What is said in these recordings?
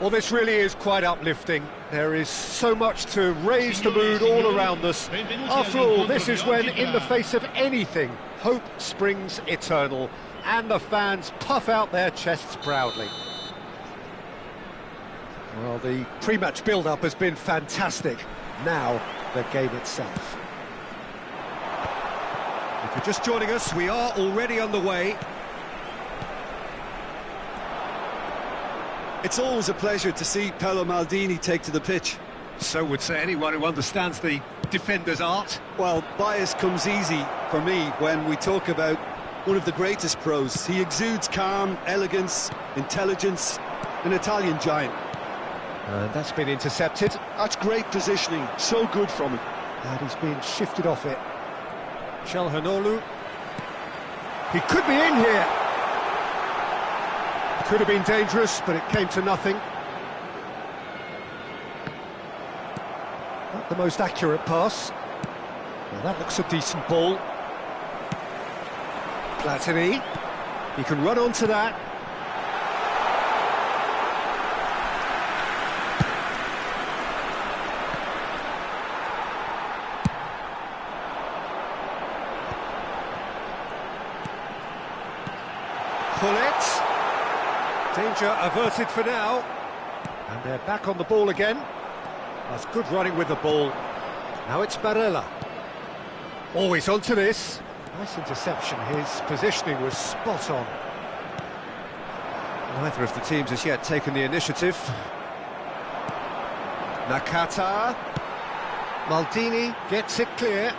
Well, this really is quite uplifting. There is so much to raise the mood all around us. After all, this is when, in the face of anything, hope springs eternal, and the fans puff out their chests proudly. Well, the pre-match build-up has been fantastic. Now, the game itself. If you're just joining us, we are already underway. It's always a pleasure to see Paolo Maldini take to the pitch. So would say anyone who understands the defender's art. Well, bias comes easy for me when we talk about one of the greatest pros. He exudes calm, elegance, intelligence, an Italian giant. And that's been intercepted. That's great positioning, so good from him. And he's been shifted off it. Çalhanoğlu. He could be in here. Could have been dangerous, but it came to nothing. Not the most accurate pass. Well, that looks a decent ball. Platini. He can run onto that. Pull it. Danger averted for now. And they're back on the ball again. That's good running with the ball. Now it's Barella. Always onto this. Nice interception. His positioning was spot on. Neither of the teams has yet taken the initiative. Nakata. Maldini gets it clear.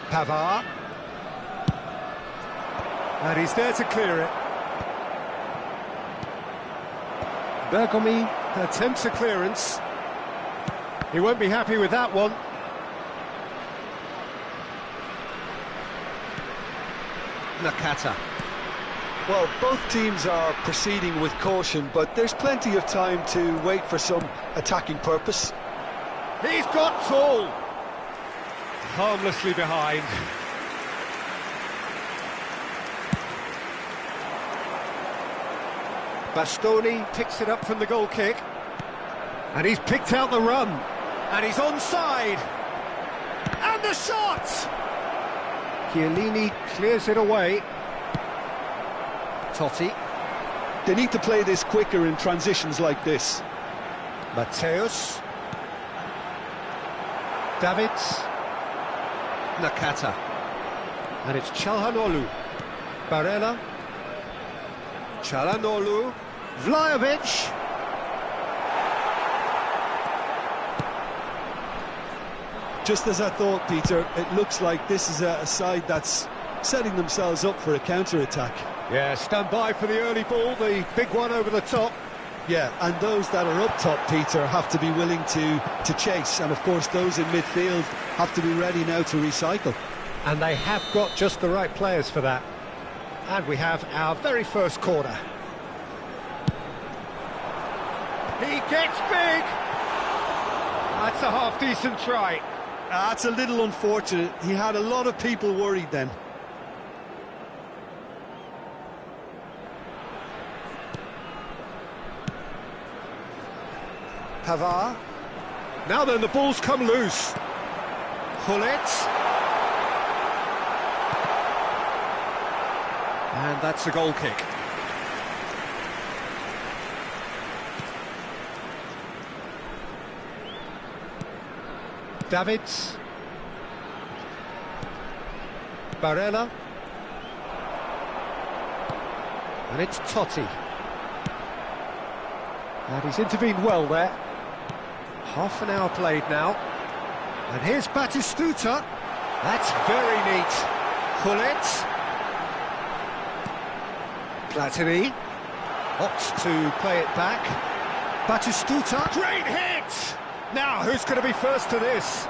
Pavard. And he's there to clear it. Bergomi attempts a clearance. He won't be happy with that one. Nakata. Well, both teams are proceeding with caution, but there's plenty of time to wait for some attacking purpose. He's got full. Harmlessly behind. Bastoni picks it up from the goal kick. And he's picked out the run. And he's onside. And the shot! Chiellini clears it away. Totti. They need to play this quicker in transitions like this. Mateus. Davids. Nakata. And it's Çalhanoğlu. Barella. Çalhanoğlu. Vlahovic. Just as I thought, Peter, it looks like this is a side that's setting themselves up for a counter-attack. Yeah, stand by for the early ball, the big one over the top. Yeah, and those that are up top, Peter, have to be willing to chase. And, of course, those in midfield have to be ready now to recycle. And they have got just the right players for that. And we have our very first corner. He gets big! That's a half-decent try. That's a little unfortunate. He had a lot of people worried then. Pavard. Now then, the ball's come loose. Pull it. And that's a goal kick. Davids. Barella. And it's Totti. And he's intervened well there. Half an hour played now. And here's Batistuta. That's very neat. Pull it. Platini opts to play it back. Batistuta. Great hit! Now, who's going to be first to this?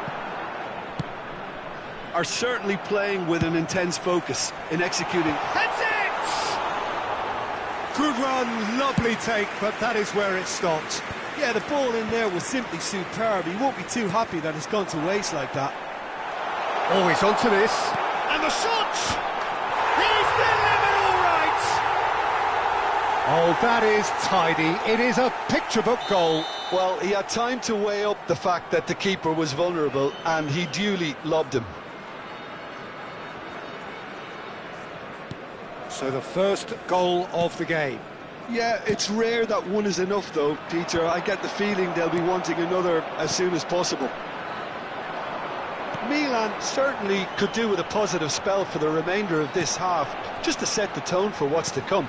Are certainly playing with an intense focus in executing. That's it! Good run, lovely take, but that is where it stopped. Yeah, the ball in there was simply superb. He won't be too happy that it's gone to waste like that. Always onto this. And the shot! Oh, that is tidy. It is a picture-book goal. Well, he had time to weigh up the fact that the keeper was vulnerable, and he duly lobbed him. So the first goal of the game. Yeah, it's rare that one is enough, though, Peter. I get the feeling they'll be wanting another as soon as possible. Milan certainly could do with a positive spell for the remainder of this half, just to set the tone for what's to come.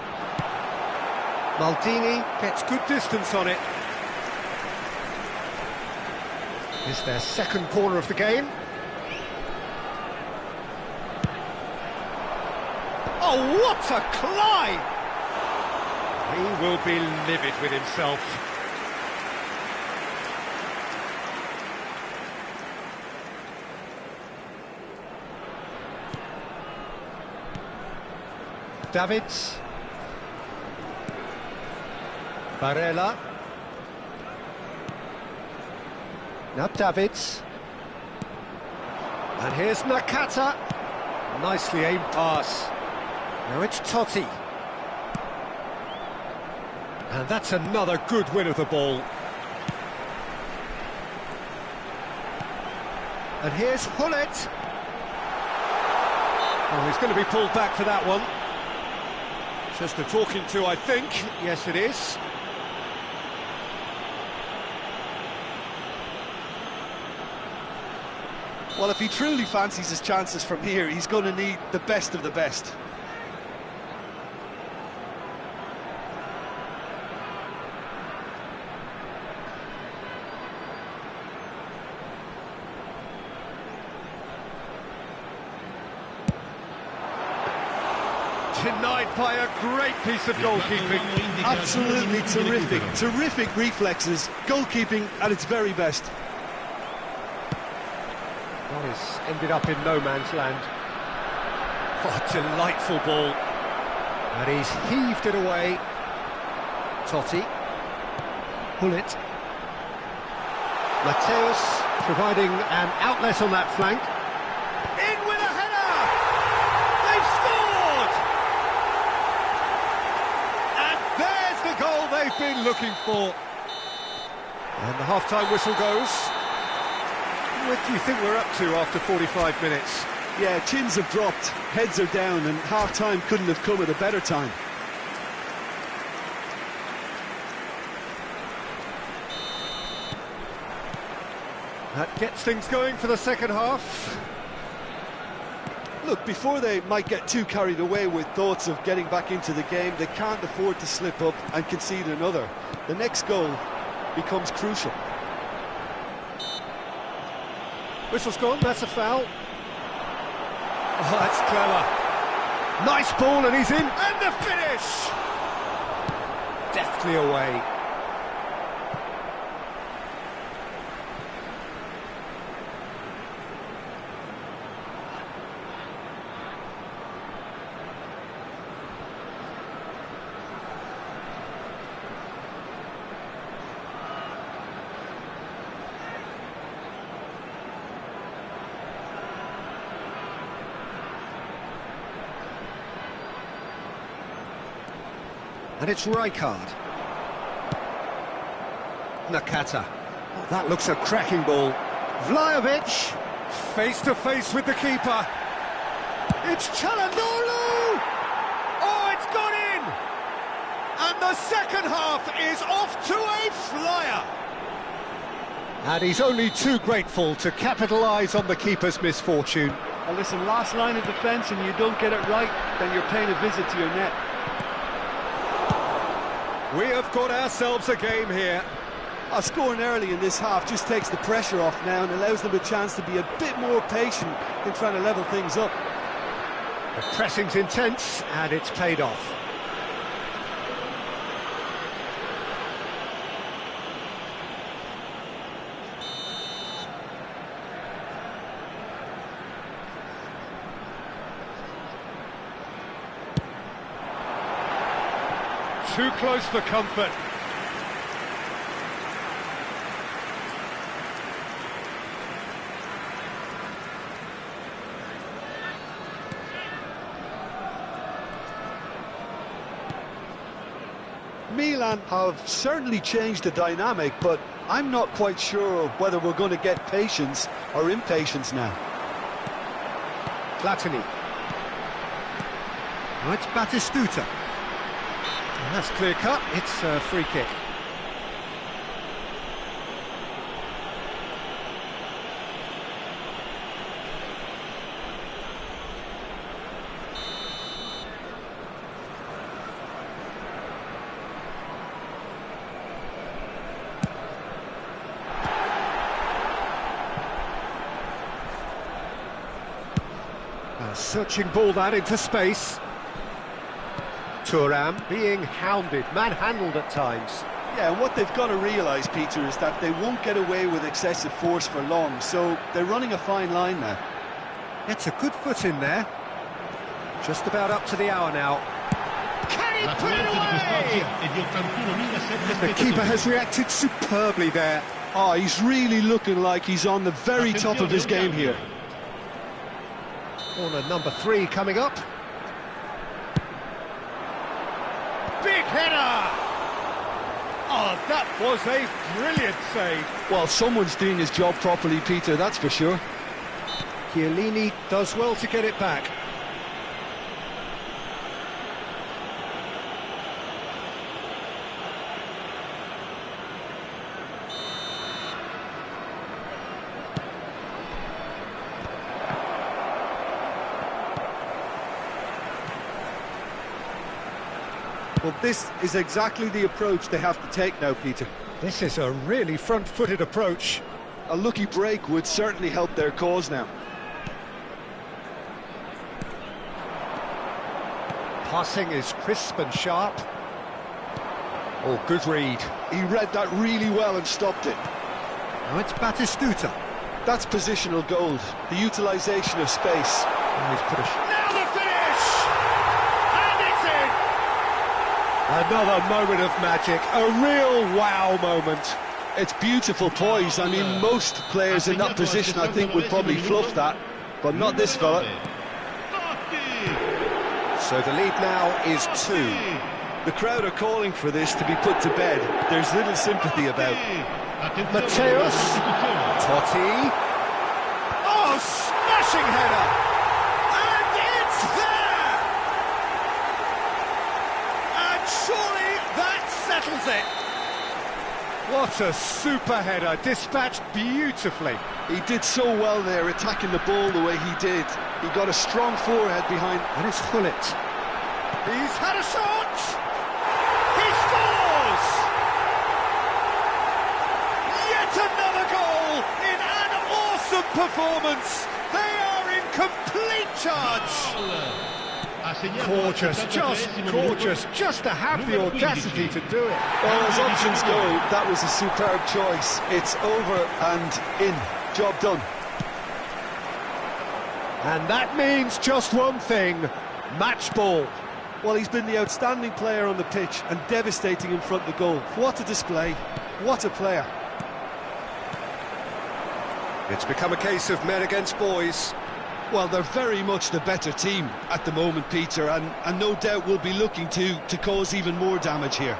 Maldini gets good distance on it. It's their second corner of the game. Oh, what a climb! He will be livid with himself. Davids. Barella. Now Davids. And here's Nakata. Nicely aimed pass. Now it's Totti. And that's another good win of the ball. And here's Hullet. Oh, he's going to be pulled back for that one. Just a talking to, I think. Yes, it is. Well, if he truly fancies his chances from here, he's going to need the best of the best. Denied by a great piece of goalkeeping. Absolutely terrific, terrific reflexes. Goalkeeping at its very best. That has ended up in no man's land. What a delightful ball. And he's heaved it away. Totti. Hullet. Mateus providing an outlet on that flank. In with a header! They've scored! And there's the goal they've been looking for. And the half-time whistle goes. What do you think we're up to after 45 minutes? Yeah, chins have dropped, heads are down, and half-time couldn't have come at a better time. That gets things going for the second half. Look, before they might get too carried away with thoughts of getting back into the game, they can't afford to slip up and concede another. The next goal becomes crucial. Whistle's gone, that's a foul. Oh, that's clever. Nice ball, and he's in. And the finish! Deftly away. And it's Rijkaard. Nakata. Oh, that looks a cracking ball. Vlahovic, face to face with the keeper. It's Çalhanoğlu! Oh, it's gone in! And the second half is off to a flyer. And he's only too grateful to capitalise on the keeper's misfortune. Well, listen, last line of defence, and you don't get it right, then you're paying a visit to your net. We have got ourselves a game here. Scoring early in this half just takes the pressure off now and allows them a chance to be a bit more patient in trying to level things up. The pressing's intense, and it's paid off. Too close for comfort. Milan have certainly changed the dynamic, but I'm not quite sure whether we're going to get patience or impatience now. Platini. Now it's Batistuta. And that's clear cut, it's a free kick. Searching ball that into space. Thuram being hounded, manhandled at times. Yeah, and what they've got to realise, Peter, is that they won't get away with excessive force for long, so they're running a fine line now. Gets a good foot in there. Just about up to the hour now. Can he put it away? The keeper has reacted superbly there. Oh, he's really looking like he's on the very top of his game here. Corner number 3 coming up. Big header! Oh, that was a brilliant save. Well, someone's doing his job properly, Peter, that's for sure. Chiellini does well to get it back. Well, this is exactly the approach they have to take now, Peter. This is a really front-footed approach. A lucky break would certainly help their cause now. Passing is crisp and sharp. Oh, good read. He read that really well and stopped it. Now it's Batistuta. That's positional gold, the utilisation of space. Oh, he's put now the finish! And it's in! Another moment of magic, a real wow moment. It's beautiful poise. I mean, most players in that position, I think, would probably fluff that, but not this fella. So the lead now is 2. The crowd are calling for this to be put to bed. There's little sympathy about. Mateus, Totti. Oh, smashing header! And it's there! And surely that settles it. What a super header, dispatched beautifully. He did so well there, attacking the ball the way he did. He got a strong forehead behind. And it's Hullet. He's had a shot! He scores! Yet another goal in an awesome performance. They are in complete charge. Gorgeous, just to have the audacity to do it. Well, as options go, that was a superb choice. It's over and in. Job done. And that means just one thing, match ball. Well, he's been the outstanding player on the pitch and devastating in front of the goal. What a display, what a player. It's become a case of men against boys. Well, they're very much the better team at the moment, Peter, and no doubt will be looking to cause even more damage here.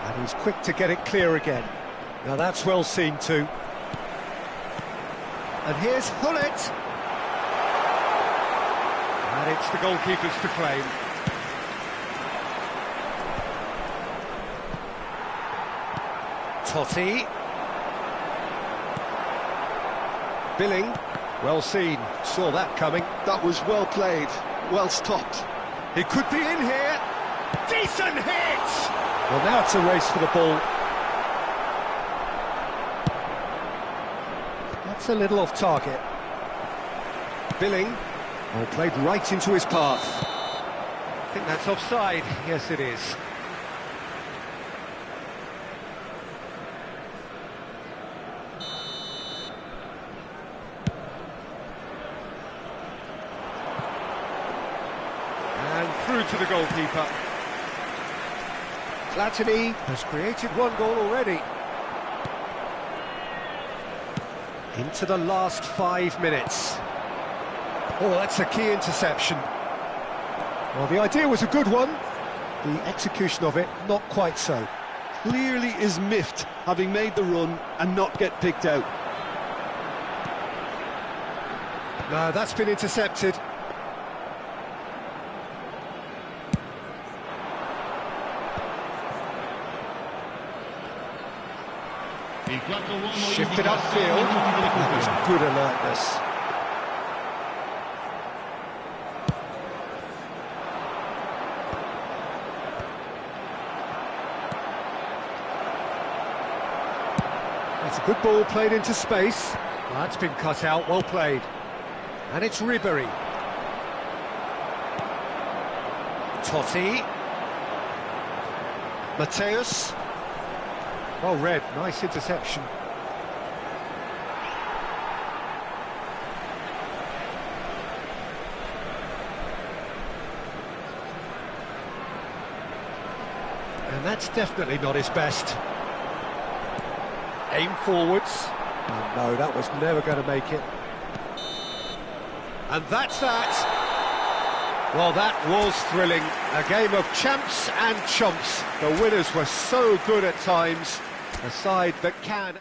And he's quick to get it clear again. Now that's well seen too. And here's Hullet. And it's the goalkeepers to claim. Totti. Billing. Well seen, saw that coming. That was well played, well stopped. He could be in here. Decent hit! Well, now it's a race for the ball. That's a little off target. Billing. Oh, played right into his path. I think that's offside. Yes, it is. Through to the goalkeeper. Platini has created one goal already. Into the last 5 minutes. Oh, that's a key interception. Well, the idea was a good one, The execution of it, not quite so. Clearly is miffed, having made the run and not get picked out. No, that's been intercepted. Shifted upfield. That was good alertness. That's a good ball played into space. Well, that's been cut out, well played. And it's Ribery. Totti. Mateus. Well read, nice interception. And that's definitely not his best. Aim forwards. Oh no, that was never going to make it. And that's that. Well, that was thrilling. A game of champs and chumps. The winners were so good at times. A side that can...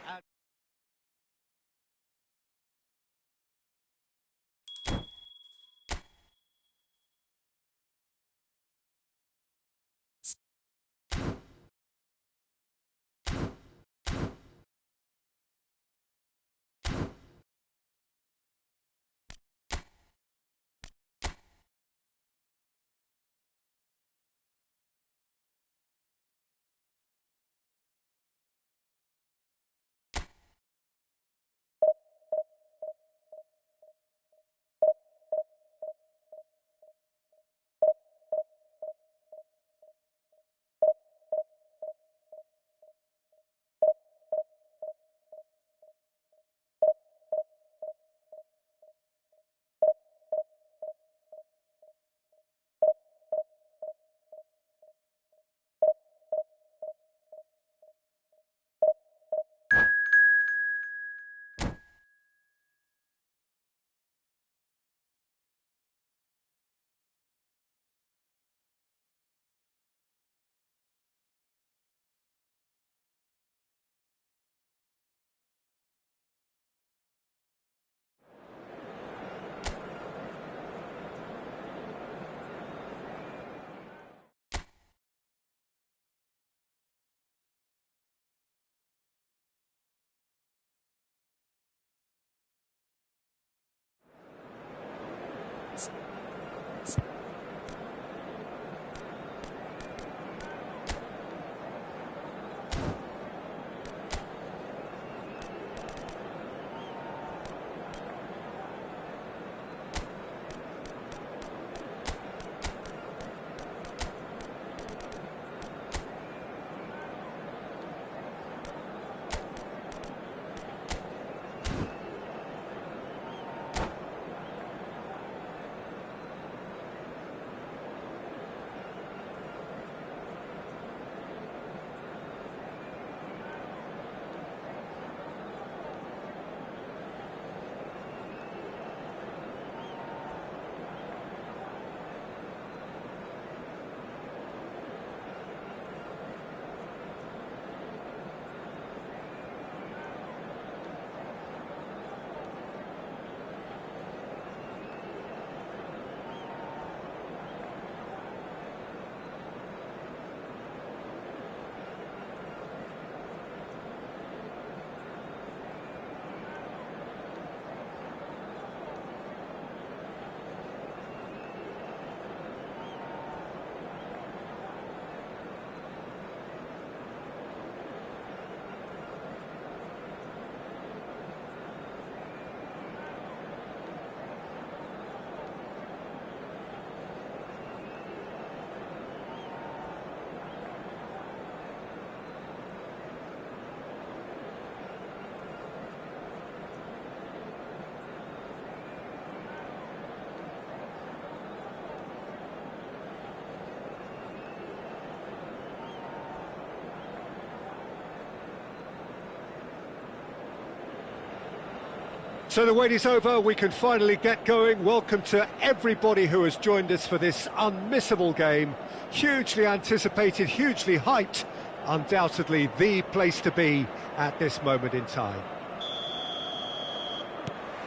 So the wait is over, we can finally get going. Welcome to everybody who has joined us for this unmissable game. Hugely anticipated, hugely hyped. Undoubtedly the place to be at this moment in time.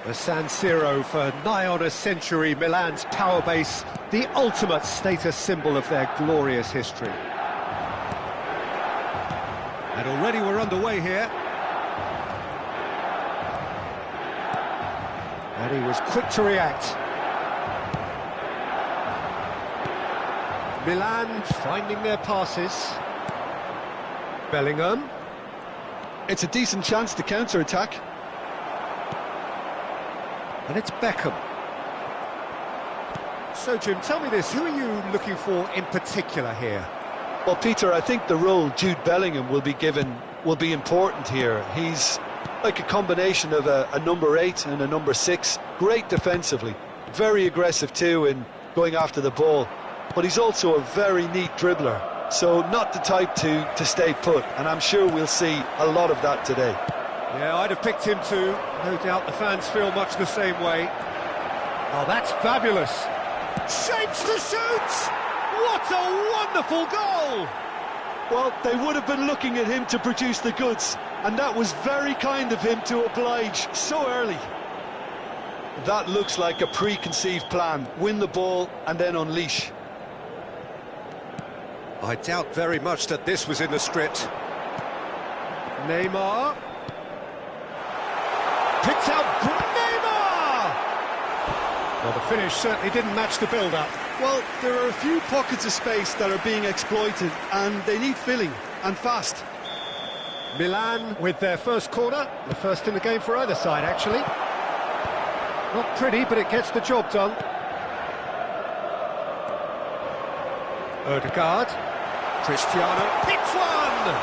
The San Siro for nigh on a century, Milan's power base, the ultimate status symbol of their glorious history. And already we're underway here. And he was quick to react. Milan finding their passes. Bellingham. It's a decent chance to counter-attack. And it's Beckham. So, Jim, tell me this, who are you looking for in particular here? Well, Peter, I think the role Jude Bellingham will be given will be important here. He's like a combination of a number 8 and a number 6. Great defensively, very aggressive too in going after the ball. But he's also a very neat dribbler, so not the type to stay put. And I'm sure we'll see a lot of that today. Yeah, I'd have picked him too. No doubt the fans feel much the same way. Oh, that's fabulous. Shapes to shoot! What a wonderful goal! Well, they would have been looking at him to produce the goods, and that was very kind of him to oblige so early. That looks like a preconceived plan. Win the ball and then unleash. I doubt very much that this was in the script. Neymar. Picked out Neymar! Well, the finish certainly didn't match the build-up. Well, there are a few pockets of space that are being exploited, and they need filling, and fast. Milan with their first corner, the first in the game for either side, actually. Not pretty, but it gets the job done. Odegaard. Cristiano hits one!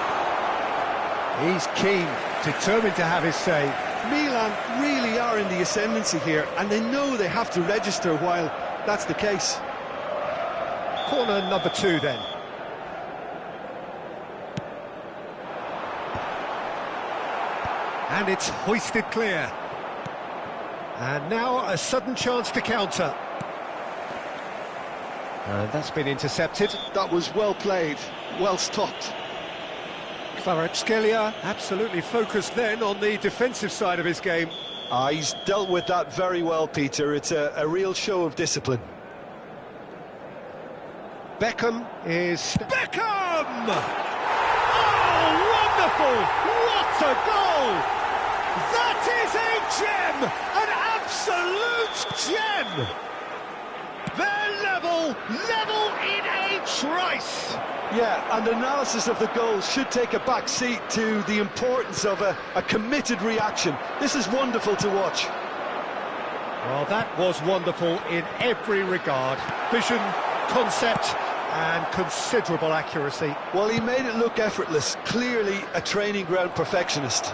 He's keen, determined to have his say. Milan really are in the ascendancy here, and they know they have to register while that's the case. Corner number 2 then. And it's hoisted clear. And now a sudden chance to counter. And that's been intercepted. That was well played, well stopped. Kvaratskhelia absolutely focused then on the defensive side of his game. He's dealt with that very well, Peter. It's a real show of discipline. Beckham is... Beckham! Oh, wonderful! What a goal! That is a gem! An absolute gem! They're level in a trice! Yeah, and analysis of the goal should take a back seat to the importance of a committed reaction. This is wonderful to watch. Well, that was wonderful in every regard. Vision, concept, and considerable accuracy. Well, he made it look effortless. Clearly a training ground perfectionist.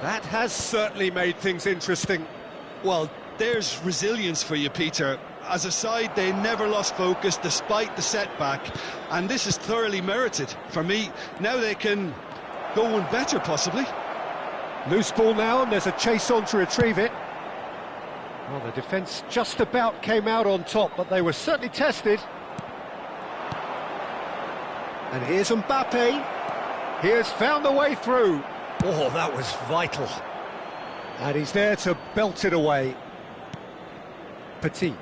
That has certainly made things interesting. Well, there's resilience for you, Peter. As a side, they never lost focus despite the setback, and this is thoroughly merited. For me, now they can go one better, possibly. Loose ball now, and there's a chase on to retrieve it. Well, the defence just about came out on top, but they were certainly tested. And here's Mbappe. He has found the way through. Oh, that was vital. And he's there to belt it away. Petit.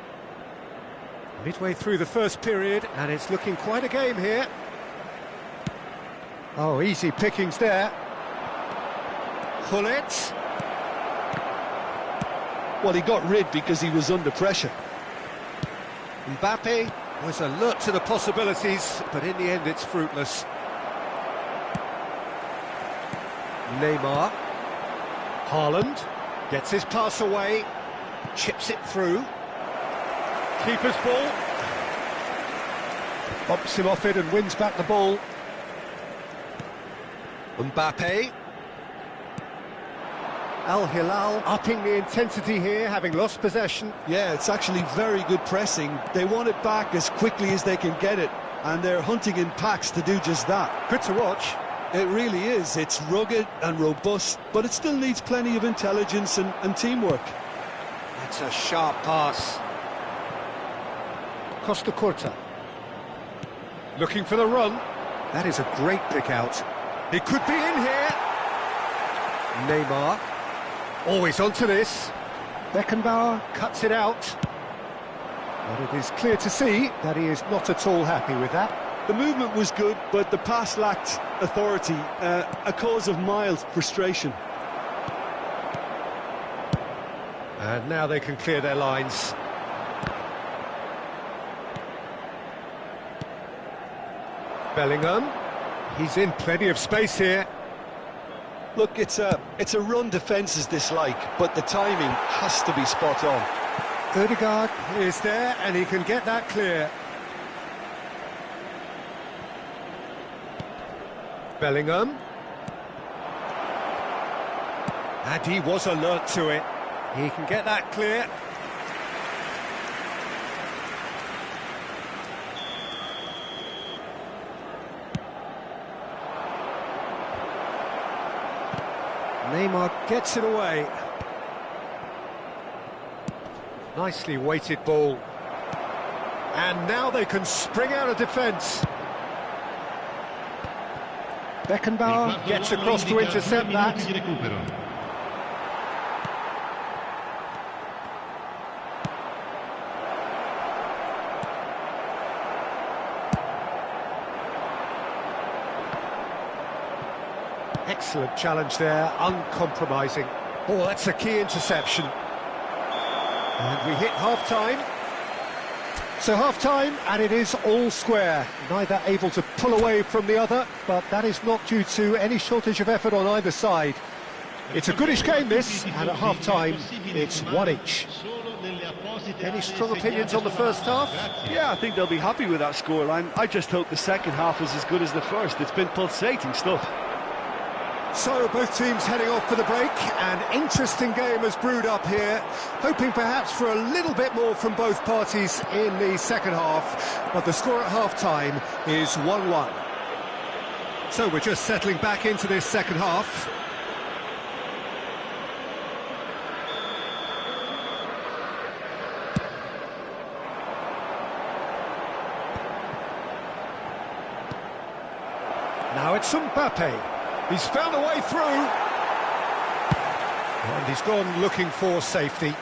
Midway through the first period, and it's looking quite a game here. Oh, easy pickings there. Hullet. Well, he got rid because he was under pressure. Mbappe was alert to the possibilities, but in the end it's fruitless. Neymar. Haaland gets his pass away, chips it through. Keeper's ball. Bumps him off it and wins back the ball. Mbappe. Al Hilal upping the intensity here, having lost possession. Yeah, it's actually very good pressing. They want it back as quickly as they can get it, and they're hunting in packs to do just that. Good to watch. It really is. It's rugged and robust, but it still needs plenty of intelligence and teamwork. That's a sharp pass. Costa Curta. Looking for the run. That is a great pick out. He could be in here. Neymar. Always onto this. Pekanbaru cuts it out. But it is clear to see that he is not at all happy with that. The movement was good, but the pass lacked authority, a cause of mild frustration. And now they can clear their lines. Bellingham. He's in plenty of space here. Look, it's a run defence's dislike, but the timing has to be spot on. Odegaard is there, and he can get that clear. Bellingham. And he was alert to it. He can get that clear. Neymar gets it away. Nicely weighted ball. And now they can spring out of defence. Pekanbaru gets across to intercept that. Excellent challenge there, uncompromising. Oh, that's a key interception. And we hit half-time. So half-time, and it is all square. Neither able to pull away from the other, but that is not due to any shortage of effort on either side. It's a goodish game, this, and at half-time, it's one each. Any strong opinions on the first half? Yeah, I think they'll be happy with that scoreline. I just hope the second half is as good as the first. It's been pulsating stuff. So both teams heading off for the break. An interesting game has brewed up here, hoping perhaps for a little bit more from both parties in the second half, but the score at half-time is 1-1. So we're just settling back into this second half. Now it's Mbappe. He's found a way through. And he's gone looking for safety.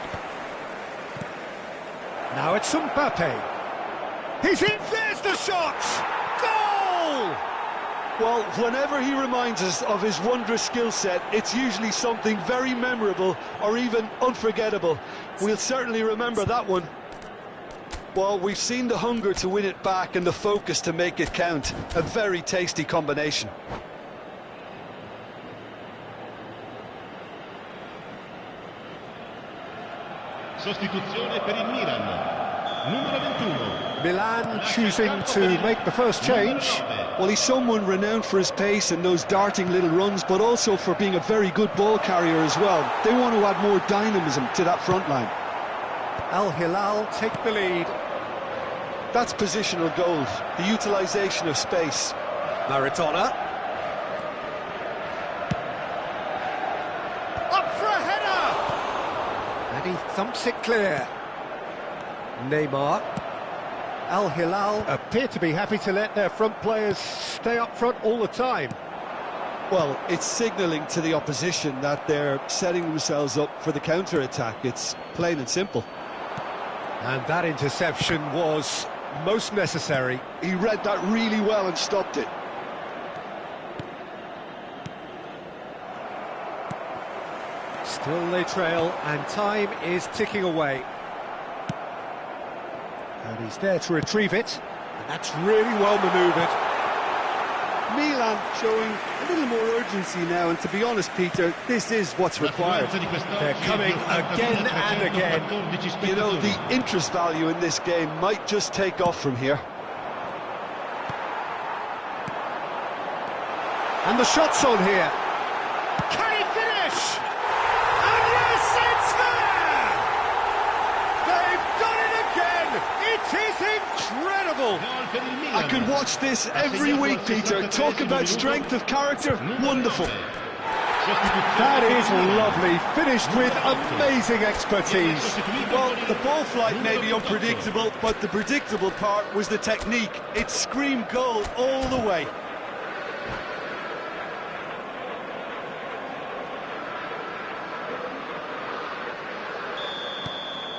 Now it's Mbappe. He's in, there's the shot! Goal! Well, whenever he reminds us of his wondrous skill set, it's usually something very memorable or even unforgettable. We'll certainly remember that one. Well, we've seen the hunger to win it back and the focus to make it count. A very tasty combination. Sostituzione per il Milan. Numero 21. Milan choosing to make the first change. Well, he's someone renowned for his pace and those darting little runs, but also for being a very good ball carrier as well. They want to add more dynamism to that front line. Al Hilal take the lead. That's positional gold, the utilisation of space. Maradona. Up for a header! And he thumps it clear. Neymar. Al Hilal appear to be happy to let their front players stay up front all the time. Well, it's signalling to the opposition that they're setting themselves up for the counter-attack. It's plain and simple. And that interception was most necessary. He read that really well and stopped it. Still they trail, and time is ticking away. And he's there to retrieve it, and that's really well manoeuvred. Milan showing a little more urgency now, and to be honest, Peter, this is what's required. They're coming again and again. You know, the interest value in this game might just take off from here. And the shot's on here. Can he finish? And yes, it's there! They've done it again! It's is incredible! Gol per il I Milan. could watch this every week, Peter. Talk about strength of character. Wonderful. That is lovely, finished with amazing expertise. Well, the ball flight may be unpredictable, but the predictable part was the technique. It screamed goal all the way.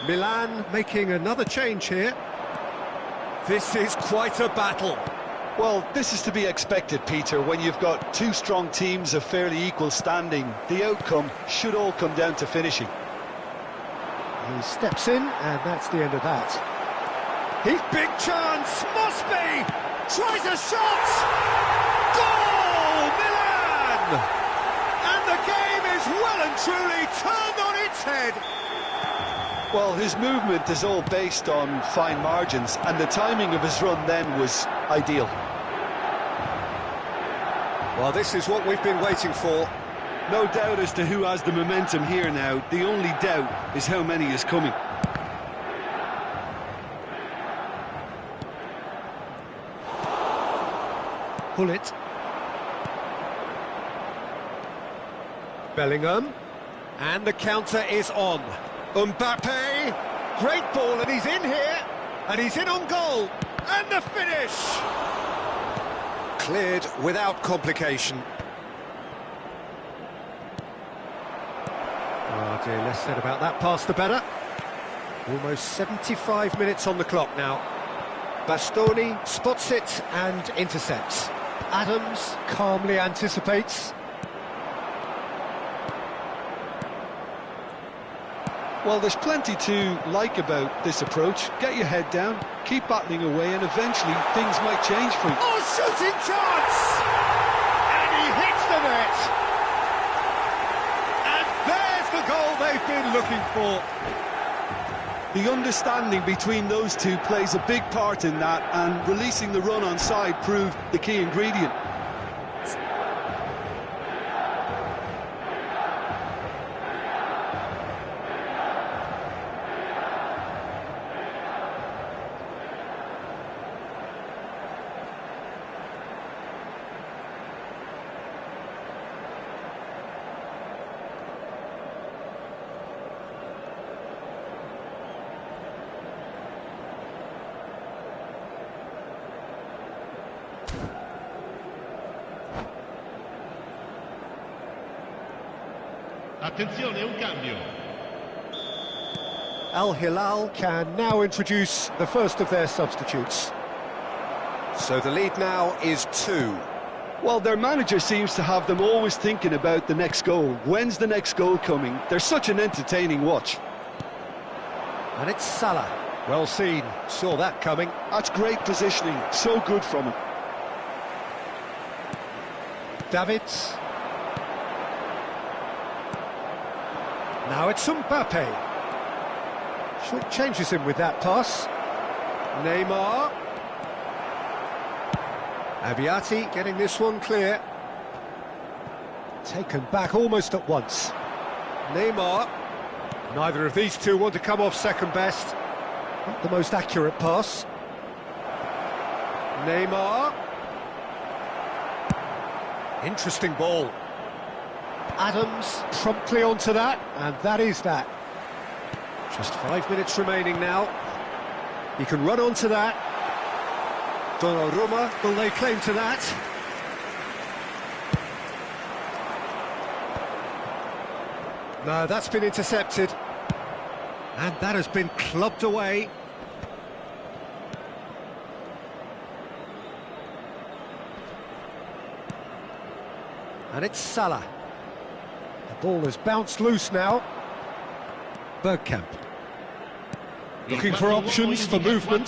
Milan making another change here. This is quite a battle. Well, this is to be expected, Peter. When you've got two strong teams of fairly equal standing, the outcome should all come down to finishing. He steps in, and that's the end of that. He's big chance, must be! Tries a shot! Goal, Milan! And the game is well and truly turned on its head. Well, his movement is all based on fine margins, and the timing of his run then was ideal. Well, this is what we've been waiting for. No doubt as to who has the momentum here now. The only doubt is how many is coming. Pull it. Bellingham. And the counter is on. Mbappe. Great ball, and he's in here. And he's in on goal. And the finish! Cleared without complication. Oh dear, less said about that pass the better. Almost 75 minutes on the clock now. Bastoni spots it and intercepts. Adams calmly anticipates. Well, there's plenty to like about this approach. Get your head down, keep battling away, and eventually things might change for you. Oh, shooting chance! And he hits the net! And there's the goal they've been looking for. The understanding between those two plays a big part in that, and releasing the run on side proved the key ingredient. Attenzione, un cambio. Al Hilal can now introduce the first of their substitutes. So the lead now is 2. Well, their manager seems to have them always thinking about the next goal. When's the next goal coming? They're such an entertaining watch. And it's Salah. Well seen, saw that coming. That's great positioning, so good from him. Davids. Now it's Mbappe. Short changes him with that pass. Neymar. Abiati getting this one clear. Taken back almost at once. Neymar. Neither of these two want to come off second best. Not the most accurate pass. Neymar. Interesting ball. Adams promptly onto that, and that is that. Just 5 minutes remaining now. He can run onto that. Donnarumma will lay claim to that. No, that's been intercepted. And that has been clubbed away. And it's Salah. The ball has bounced loose now. Bergkamp. Looking for options for movement.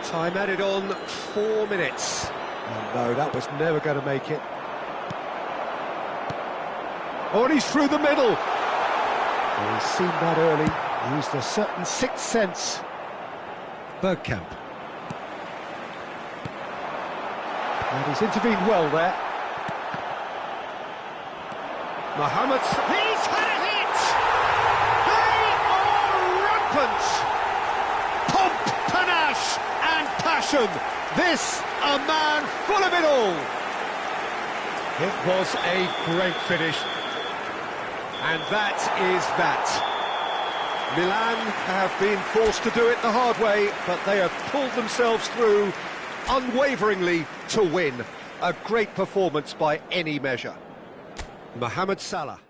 Time added on 4 minutes. And no, that was never going to make it. Oh, and he's through the middle. Well, he's seen that early. Used a certain sixth sense. Bergkamp. And he's intervened well there. Mohamed, he's had a hit! They are moment! Pomp, panache and passion. This, a man full of it all. It was a great finish. And that is that. Milan have been forced to do it the hard way, but they have pulled themselves through unwaveringly to win. A great performance by any measure. Mohamed Salah.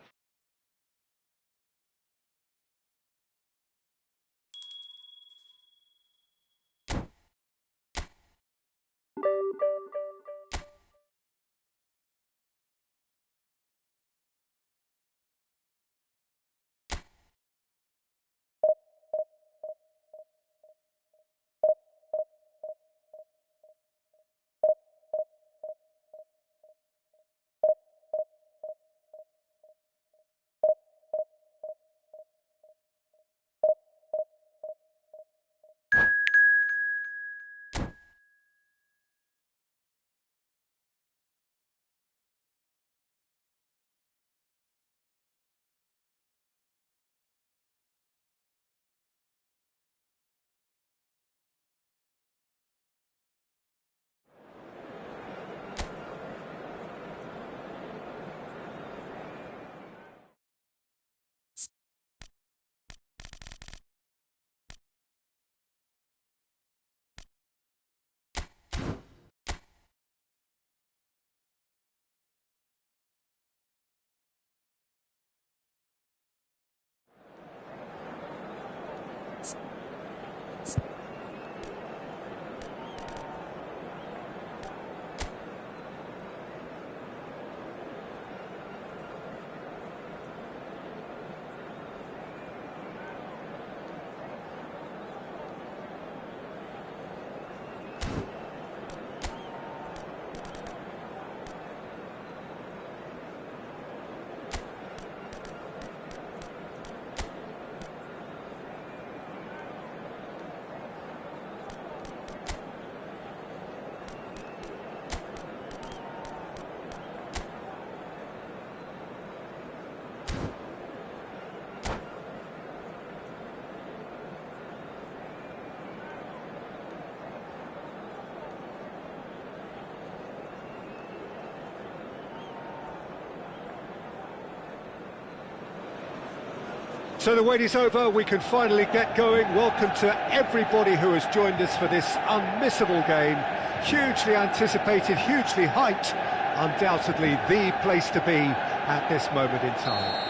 So the wait is over, we can finally get going. Welcome to everybody who has joined us for this unmissable game. Hugely anticipated, hugely hyped. Undoubtedly the place to be at this moment in time.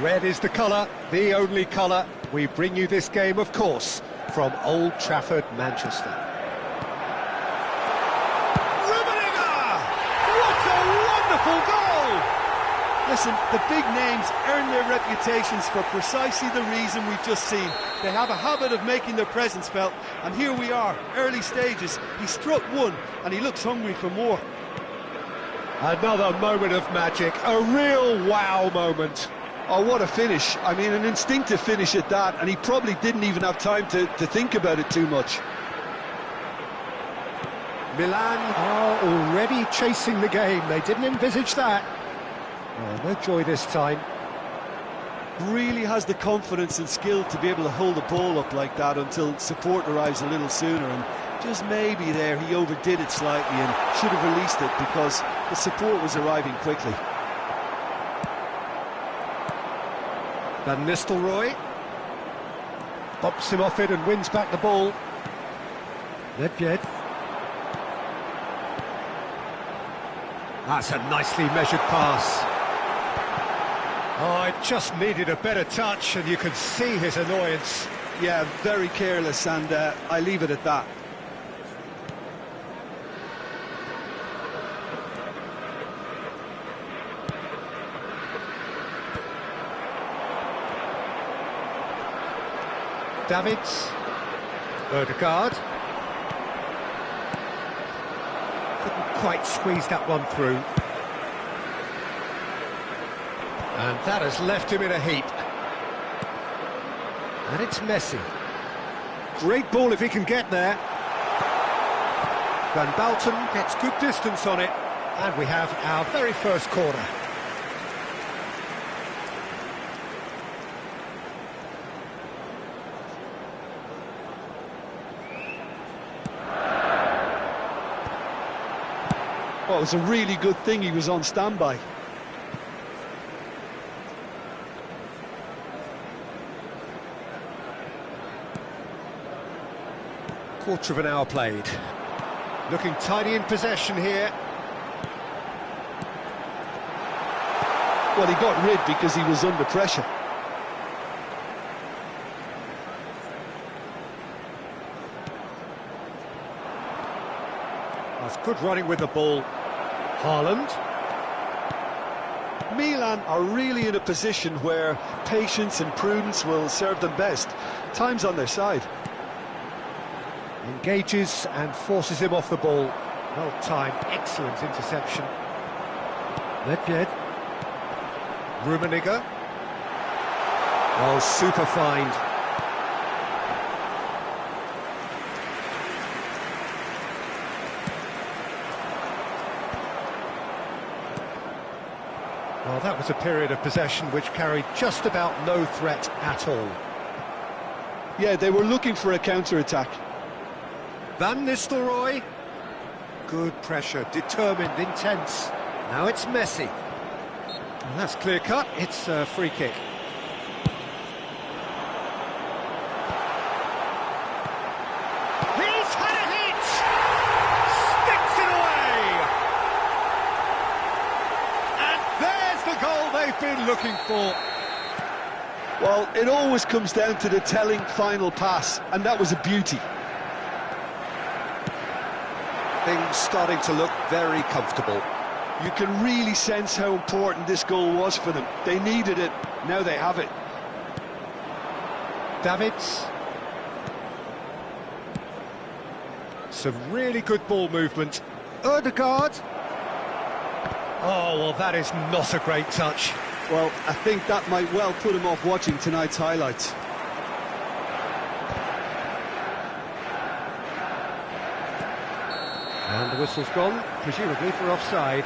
Red is the colour, the only colour. We bring you this game, of course, from Old Trafford, Manchester. What a wonderful goal! Listen, the big names earn their reputations for precisely the reason we've just seen. They have a habit of making their presence felt, and here we are, early stages. He struck one, and he looks hungry for more. Another moment of magic, a real wow moment. Oh, what a finish. I mean, an instinctive finish at that, and he probably didn't even have time to think about it too much. Milan are already chasing the game. They didn't envisage that. Oh, no joy this time. Really has the confidence and skill to be able to hold the ball up like that until support arrives a little sooner, and just maybe there he overdid it slightly and should have released it because the support was arriving quickly. Van Nistelrooy bops him off it and wins back the ball. Nedved. That's a nicely measured pass. Oh, it just needed a better touch, and you could see his annoyance. Yeah, very careless, and I leave it at that. Davids. Odegaard. Couldn't quite squeeze that one through. And that has left him in a heap. And it's Messi. Great ball if he can get there. Van Balten gets good distance on it. And we have our very first corner. Well, it was a really good thing he was on standby. Quarter of an hour played. Looking tidy in possession here. Well, he got rid because he was under pressure. That's good running with the ball. Haaland. Milan are really in a position where patience and prudence will serve them best. Time's on their side. Engages and forces him off the ball. Well timed, excellent interception. Nedved. Rummenigge. Oh, super find. Well, that was a period of possession which carried just about no threat at all. Yeah, they were looking for a counter-attack. Van Nistelrooy. Good pressure, determined, intense. Now it's Messi. And that's clear-cut, it's a free kick. He's had it! Sticks it away! And there's the goal they've been looking for. Well, it always comes down to the telling final pass, and that was a beauty. Things starting to look very comfortable. You can really sense how important this goal was for them. They needed it, now they have it. Davids. Some really good ball movement. Ødegaard. Oh, well, that is not a great touch. Well, I think that might well put him off watching tonight's highlights. And the whistle's gone, presumably for offside.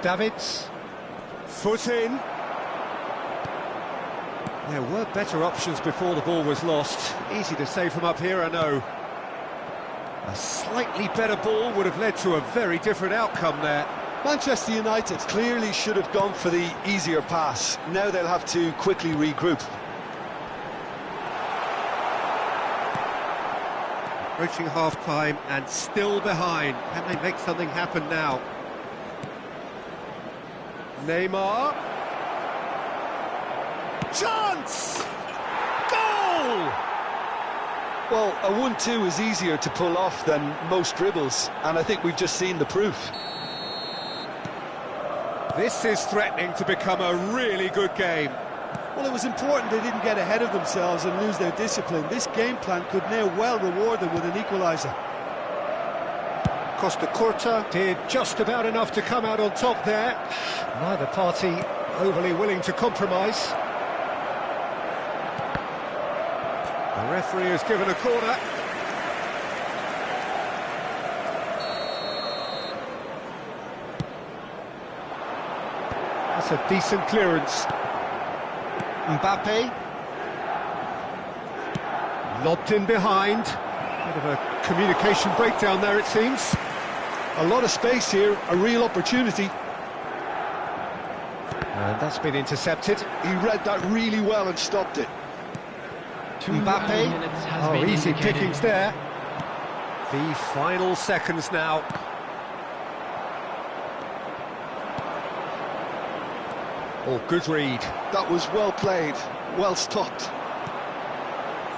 Davids, foot in. There were better options before the ball was lost. Easy to say from up here, I know. A slightly better ball would have led to a very different outcome there. Manchester United clearly should have gone for the easier pass. Now they'll have to quickly regroup. Approaching half-time and still behind. Can they make something happen now? Neymar. Chance! Goal! Well, a 1-2 is easier to pull off than most dribbles, and I think we've just seen the proof. This is threatening to become a really good game. Well, it was important they didn't get ahead of themselves and lose their discipline. This game plan could now well reward them with an equaliser. Costa Curta did just about enough to come out on top there. Neither party overly willing to compromise. The referee has given a corner. That's a decent clearance. Mbappe. Lobbed in behind. Bit of a communication breakdown there, it seems. A lot of space here, a real opportunity. And that's been intercepted. He read that really well and stopped it. Mbappe. Oh, easy pickings there. The final seconds now. Oh, good read. That was well played, well stopped.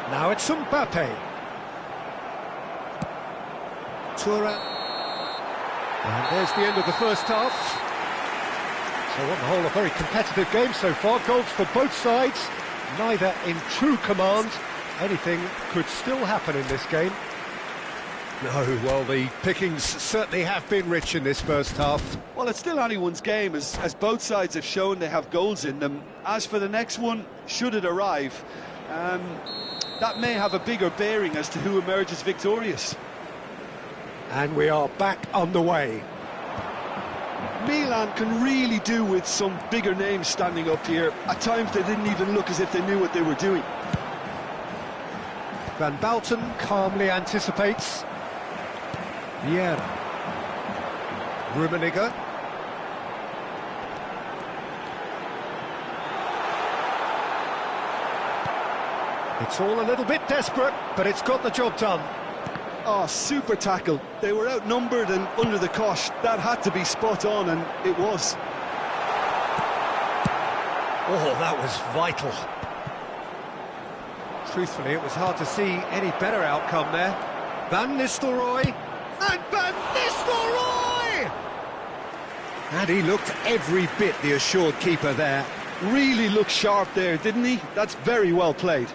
Now it's Mbappe. Thuram. And there's the end of the first half. So on the whole, a very competitive game so far. Goals for both sides, neither in true command. Anything could still happen in this game. No, well, the pickings certainly have been rich in this first half. Well, it's still anyone's game, as both sides have shown they have goals in them. As for the next one, should it arrive, that may have a bigger bearing as to who emerges victorious. And we are back underway. Milan can really do with some bigger names standing up here. At times they didn't even look as if they knew what they were doing. Van Bouten calmly anticipates. Vieira. Rummenigge. It's all a little bit desperate, but it's got the job done. Oh, super tackle. They were outnumbered and under the cosh. That had to be spot on, and it was. Oh, that was vital. Truthfully, it was hard to see any better outcome there. Van Nistelrooy, and Van Nistelrooy! And he looked every bit the assured keeper there. Really looked sharp there, didn't he? That's very well played.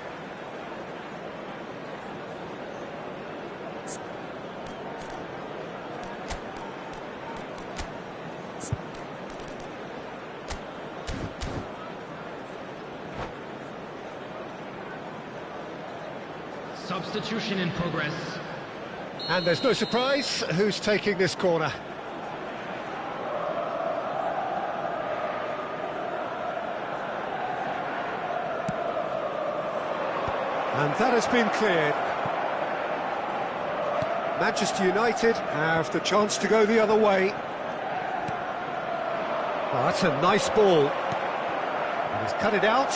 Substitution in progress. And there's no surprise who's taking this corner. And that has been cleared. Manchester United have the chance to go the other way. Oh, that's a nice ball. And he's cut it out.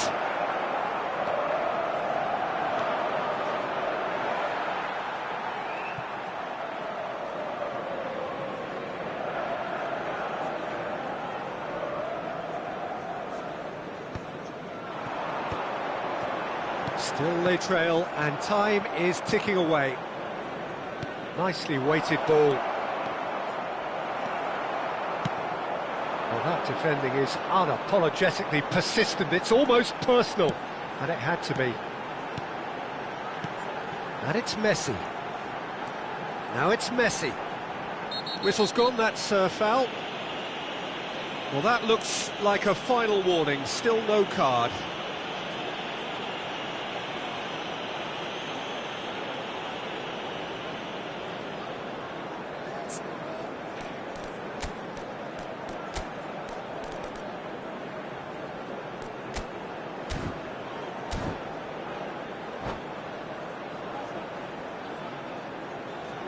Still they trail, and time is ticking away. Nicely weighted ball. Well, that defending is unapologetically persistent. It's almost personal, and it had to be. And it's Messi. Now it's Messi. Whistle's gone, that's a foul. Well, that looks like a final warning. Still no card.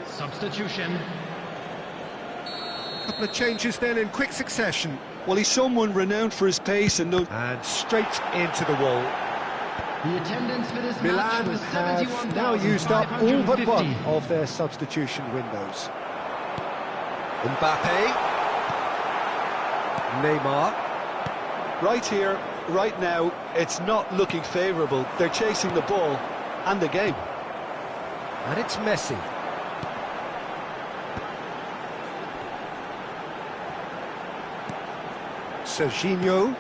Substitution. Couple of changes then in quick succession. Well, he's someone renowned for his pace and straight into the wall. The attendance for this Milan match was have now used up all but one of their substitution windows. Mbappe. Neymar. right here, right now, it's not looking favourable. They're chasing the ball and the game. And it's Messi. Serginho.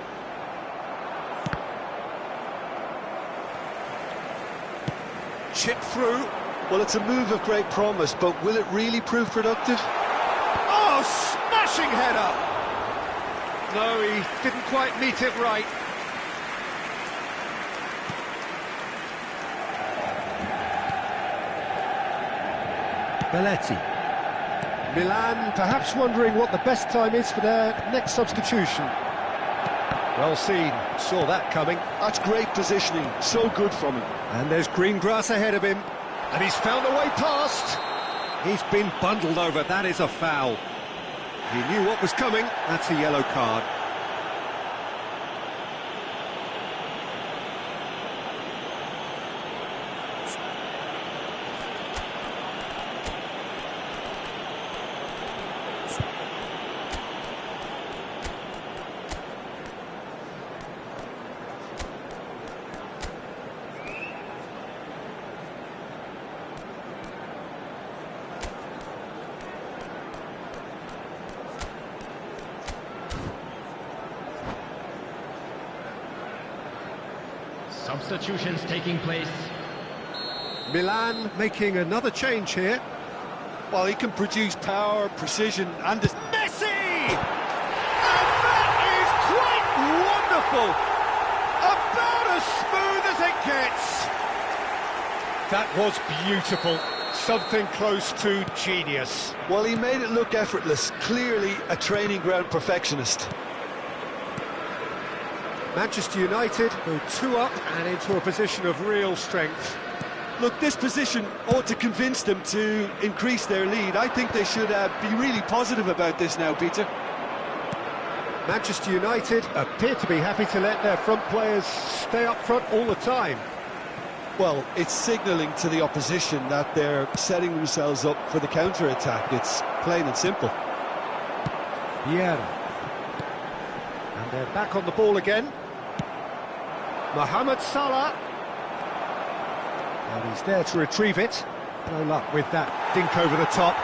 Chip through. Well, it's a move of great promise, but will it really prove productive? Oh, smashing header! No, he didn't quite meet it right. Belletti. Milan perhaps wondering what the best time is for their next substitution. Well seen, saw that coming. That's great positioning, so good from him. And there's green grass ahead of him, and he's found a way past. He's been bundled over, that is a foul. He knew what was coming, that's a yellow card. Substitutions taking place. Milan making another change here. Well, he can produce power, precision, and... Messi! And that is quite wonderful! About as smooth as it gets! That was beautiful. Something close to genius. Well, he made it look effortless. Clearly a training ground perfectionist. Manchester United go 2 up and into a position of real strength. Look, this position ought to convince them to increase their lead. I think they should be really positive about this now, Peter. Manchester United appear to be happy to let their front players stay up front all the time. Well, it's signalling to the opposition that they're setting themselves up for the counter-attack. It's plain and simple. Vieira. And they're back on the ball again. Mohamed Salah. And he's there to retrieve it. No luck with that dink over the top.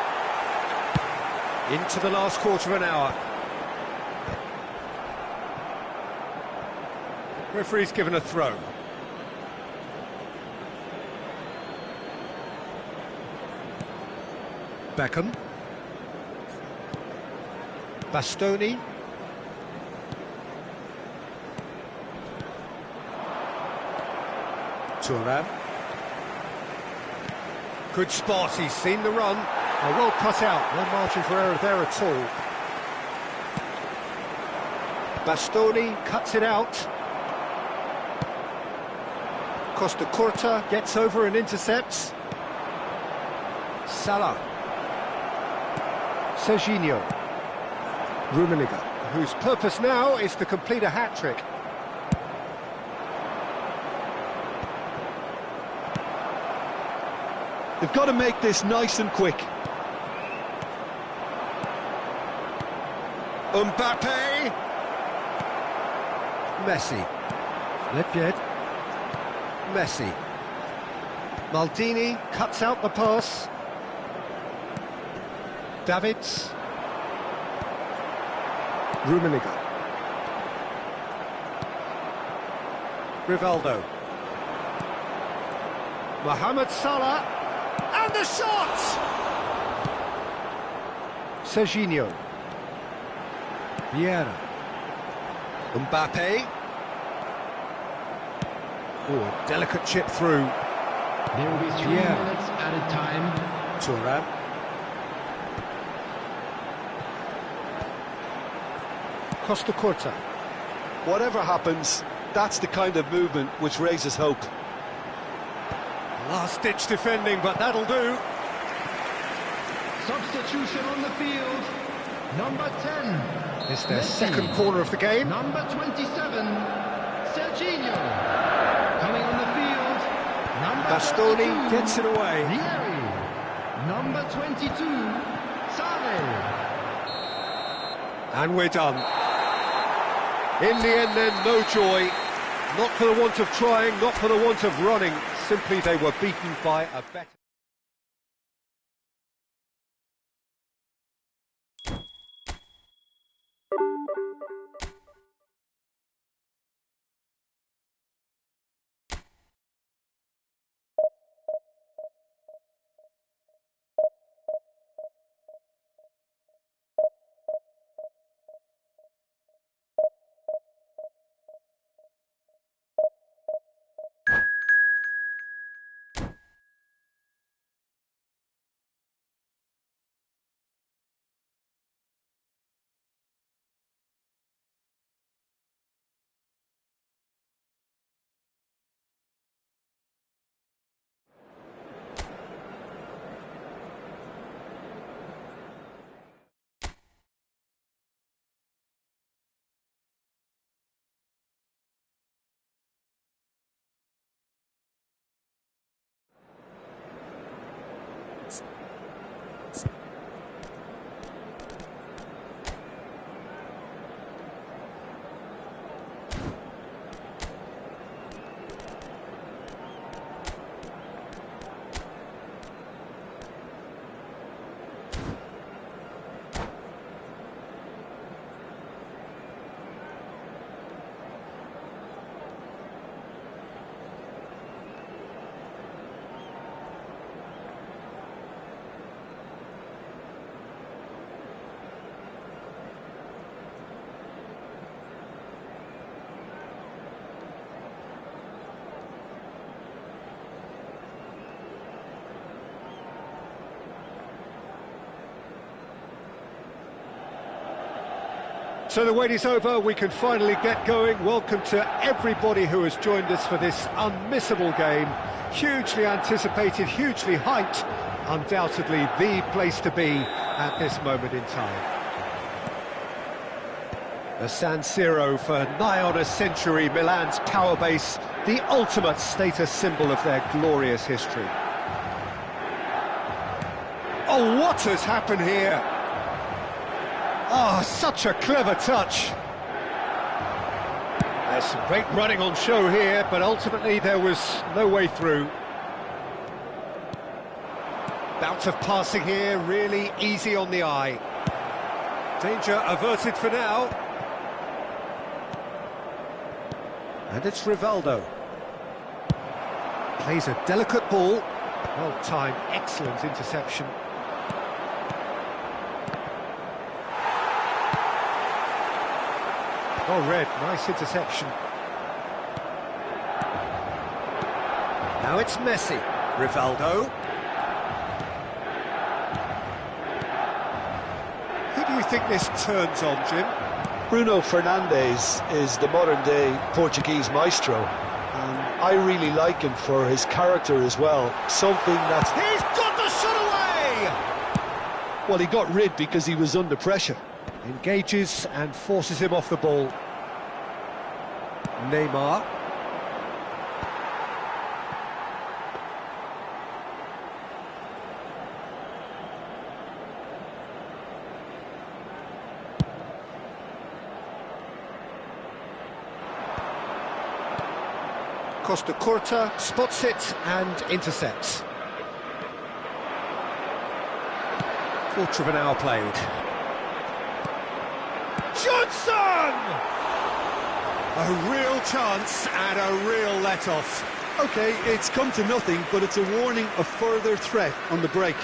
Into the last quarter of an hour. Referee's given a throw. Beckham. Bastoni. Thuram. Good spot, he's seen the run. Well cut out, no margin for error there at all. Bastoni cuts it out. Costa Curta gets over and intercepts. Salah. Serginho. Rummenigge, whose purpose now is to complete a hat-trick. They've got to make this nice and quick. Mbappe. Messi. Nedved. Messi. Maldini cuts out the pass. Davids. Rummenigge. Rivaldo. Mohamed Salah. And the shot! Serginho. Vieira. Mbappe. Oh, a delicate chip through. There will be 3 minutes added time. Thuram. Costa Curta. Whatever happens, that's the kind of movement which raises hope. Last-ditch defending, but that'll do. Substitution on the field. Number 10. It's their Messi. second corner of the game. Number 27. Serginho. Coming on the field. Number Bastoni 32, gets it away. Vieri. Number 22. Sane. And we're done. In the end then, no joy. Not for the want of trying, not for the want of running. Simply they were beaten by a better... So the wait is over, we can finally get going. Welcome to everybody who has joined us for this unmissable game. Hugely anticipated, hugely hyped. Undoubtedly the place to be at this moment in time. The San Siro for nigh on a century, Milan's power base, the ultimate status symbol of their glorious history. Oh, what has happened here? Oh, such a clever touch. There's some great running on show here, but ultimately there was no way through. Bout of passing here, really easy on the eye. Danger averted for now. And it's Rivaldo. Plays a delicate ball. Well timed, excellent interception. Oh, Red, nice interception. Now it's Messi. Rivaldo. Who do you think this turns on, Jim? Bruno Fernandes is the modern-day Portuguese maestro, and I really like him for his character as well. Something that's... He's got the shot away! Well, he got rid because he was under pressure. Engages and forces him off the ball. Neymar. Costa Curta spots it and intercepts. Quarter of an hour played. Johnson! A real chance and a real let-off. OK, it's come to nothing, but it's a warning of further threat on the break.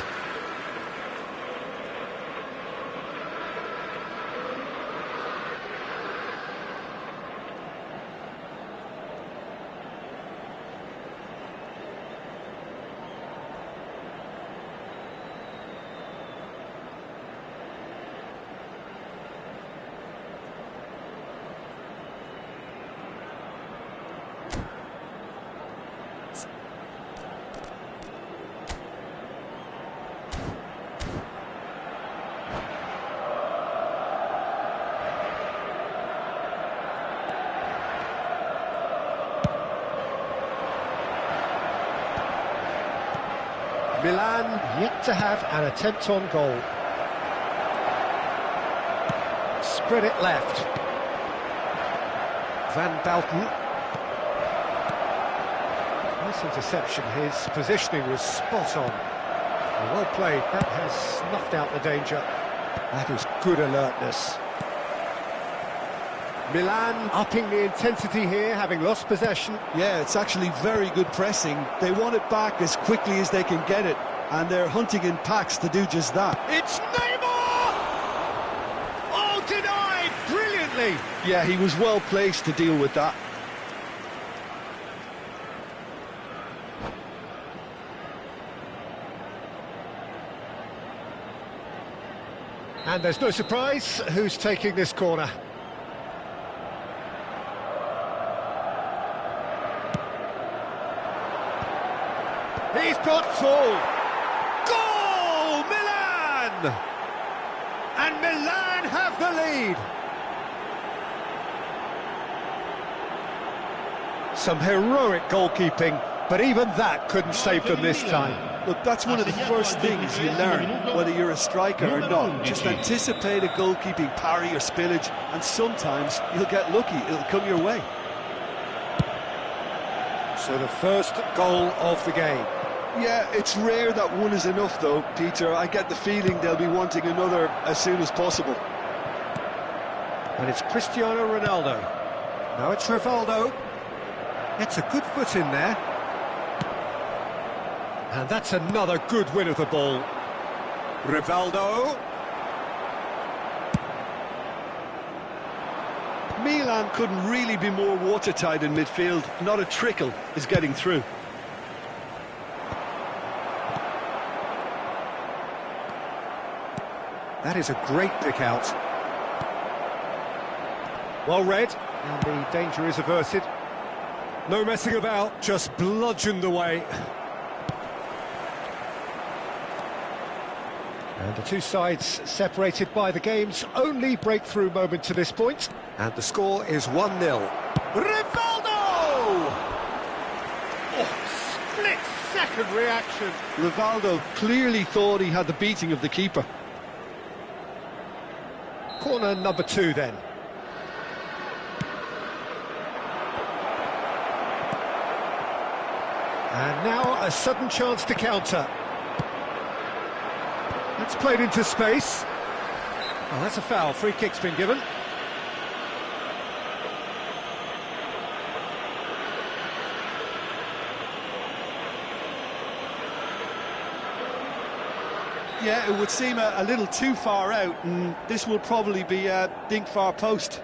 Milan yet to have an attempt on goal. Spread it left. Van Balten. Nice interception, his positioning was spot on. Well played, that has snuffed out the danger. That is good alertness. Milan upping the intensity here, having lost possession. Yeah, it's actually very good pressing. They want it back as quickly as they can get it, and they're hunting in packs to do just that. It's Neymar! Oh, denied brilliantly! Yeah, he was well placed to deal with that. And there's no surprise who's taking this corner. He's got full. Goal! Milan! And Milan have the lead. Some heroic goalkeeping, but even that couldn't save them this time. Look, that's one of the first things you learn, whether you're a striker or not. Just anticipate a goalkeeping parry or spillage, and sometimes you'll get lucky, it'll come your way. So the first goal of the game. Yeah, it's rare that one is enough though, Peter. I get the feeling they'll be wanting another as soon as possible. And it's Cristiano Ronaldo. Now it's Rivaldo. It's a good foot in there. And that's another good win of the ball. Rivaldo. Milan couldn't really be more watertight in midfield. Not a trickle is getting through. That is a great pick out. Well read, and the danger is averted. No messing about, just bludgeoned away. And the two sides separated by the game's only breakthrough moment to this point. And the score is 1-0. Rivaldo! Oh, split-second reaction. Rivaldo clearly thought he had the beating of the keeper. Corner number 2 then. And now a sudden chance to counter. That's played into space. Oh, that's a foul. Free kick's been given. Yeah, it would seem a little too far out, and this will probably be a dink far post.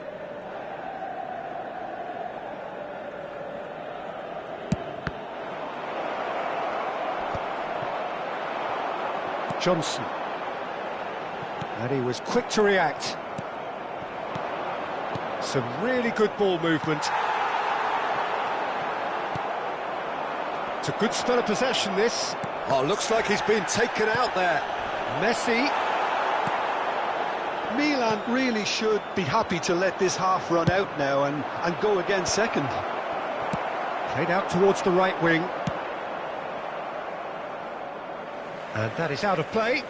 Johnson. And he was quick to react. Some really good ball movement. It's a good spell of possession, this. Oh, looks like he's been taken out there. Messi. Milan really should be happy to let this half run out now and go again second. Played out towards the right wing. And that is out of play.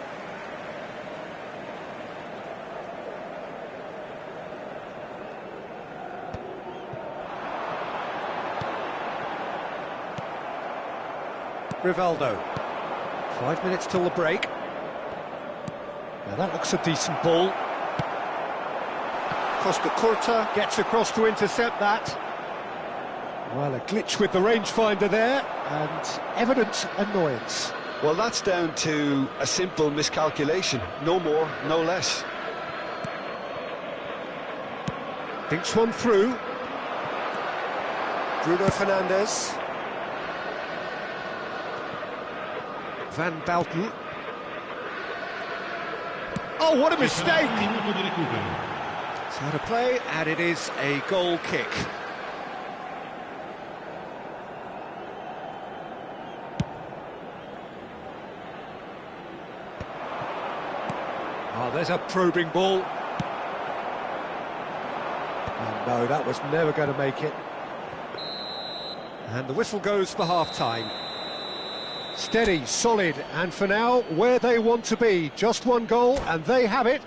Rivaldo. 5 minutes till the break. Now that looks a decent ball. Costa Curta gets across to intercept that. Well, a glitch with the rangefinder there, and evident annoyance. Well, that's down to a simple miscalculation. No more, no less. Thinks one through. Bruno Fernandes. Van Bouten. Oh, what a mistake! It's out of play, and it is a goal kick. Oh, there's a probing ball. Oh, no, that was never going to make it. And the whistle goes for half-time. Steady, solid, and for now, where they want to be. Just one goal, and they have it.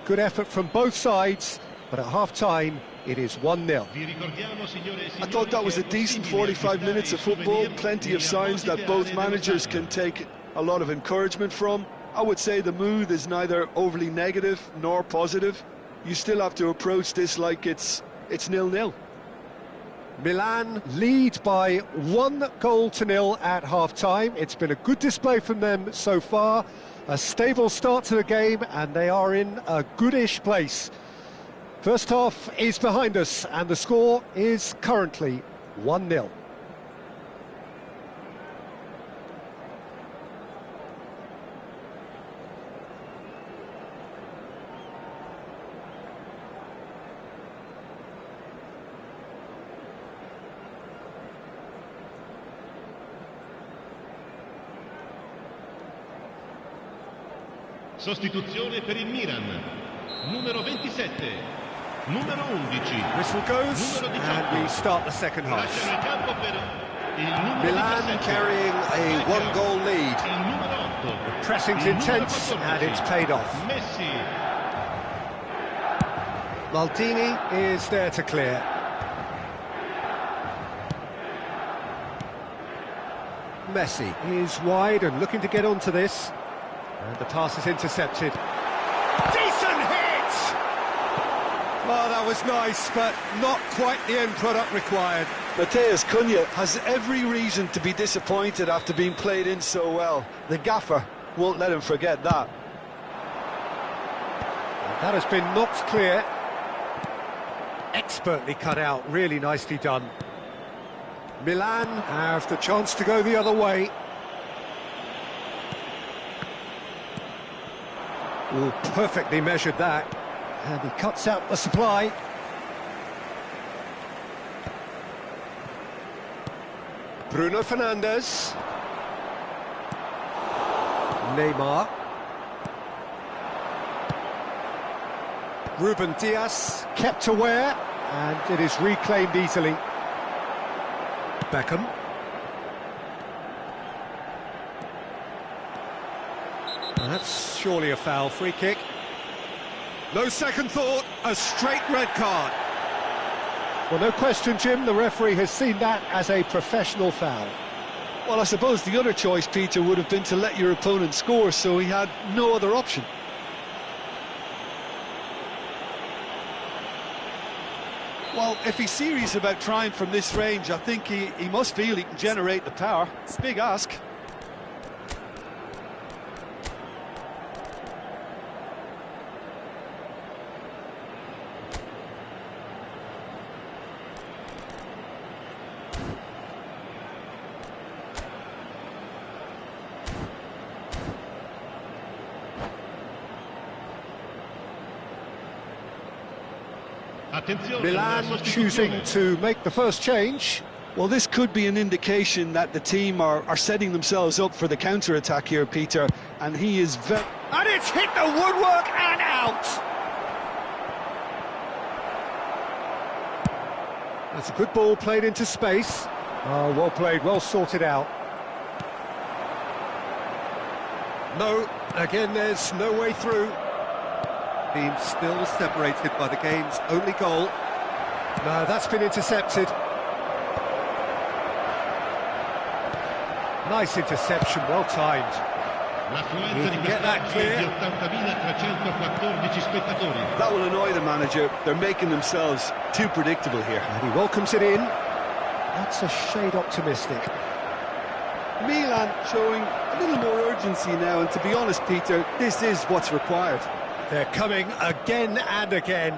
Good effort from both sides, but at half-time, it is 1-0. I thought that was a decent 45 minutes of football. Plenty of signs that both managers can take a lot of encouragement from. I would say the mood is neither overly negative nor positive. You still have to approach this like it's 0-0. Milan lead by 1-0 at half-time. It's been a good display from them so far. A stable start to the game, and they are in a goodish place. First half is behind us, and the score is currently 1-0. Sostituzione per il Milan. Numero 27. Numero 11. Whistle goes, and we start the second half. Milan carrying a one-goal lead. The pressing's intense, and it's paid off. Messi. Maldini is there to clear. Messi is wide and looking to get onto this. And the pass is intercepted. Decent hit! Well, that was nice, but not quite the end product required. Matheus Cunha has every reason to be disappointed after being played in so well. The gaffer won't let him forget that. That has been knocked clear. Expertly cut out, really nicely done. Milan have the chance to go the other way. Ooh, perfectly measured that. And he cuts out the supply. Bruno Fernandes. Neymar. Ruben Dias kept aware, and it is reclaimed easily. Beckham. And that's surely a foul. Free kick. No second thought, a straight red card. Well, no question, Jim, the referee has seen that as a professional foul. Well, I suppose the other choice, Peter, would have been to let your opponent score, so he had no other option. Well, if he's serious about trying from this range, I think he must feel he can generate the power. It's a big ask. Milan choosing to make the first change. Well, this could be an indication that the team are setting themselves up for the counter-attack here, Peter, and he is very... And it's hit the woodwork and out! That's a good ball played into space. Oh, well played, well sorted out. No, again, there's no way through. Team still separated by the game's only goal. No, that's been intercepted. Nice interception, well timed. He can get that clear. That will annoy the manager. They're making themselves too predictable here. And he welcomes it in. That's a shade optimistic. Milan showing a little more urgency now, and to be honest, Peter, this is what's required. They're coming again and again.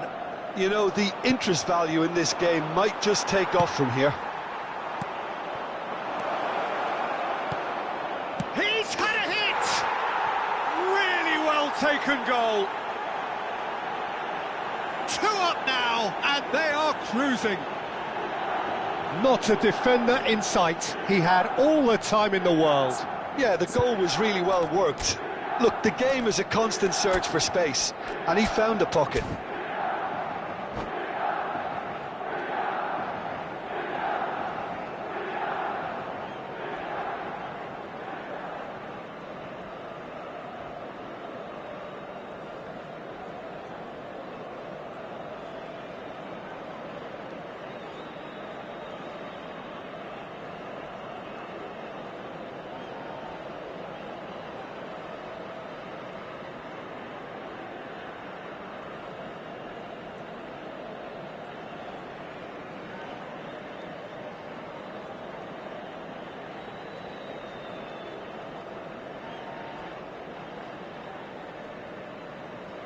You know, the interest value in this game might just take off from here. He's had a hit! Really well taken goal. 2 up now, and they are cruising. Not a defender in sight. He had all the time in the world. Yeah, the goal was really well worked. Look, the game is a constant search for space, and he found a pocket.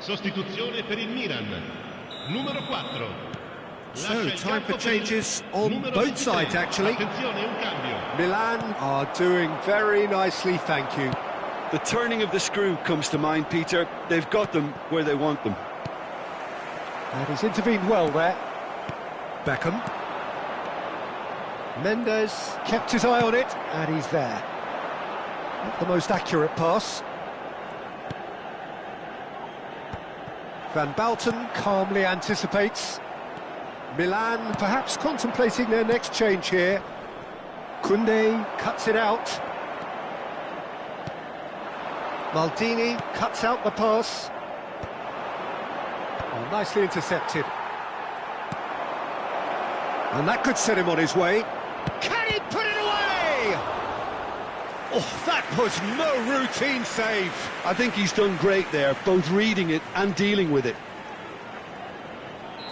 Sostituzione per il Milan. Numero 4. So, time for changes on both sides, actually. Attenzione, un cambio. Milan are doing very nicely, thank you. The turning of the screw comes to mind, Peter. They've got them where they want them. And he's intervened well there. Beckham. Mendes kept his eye on it, and he's there. Not the most accurate pass. Van Balten calmly anticipates. Milan perhaps contemplating their next change here. Koundé cuts it out. Maldini cuts out the pass. Oh, nicely intercepted. And that could set him on his way. Can he put it away? Oh, that was no routine save. I think he's done great there, both reading it and dealing with it.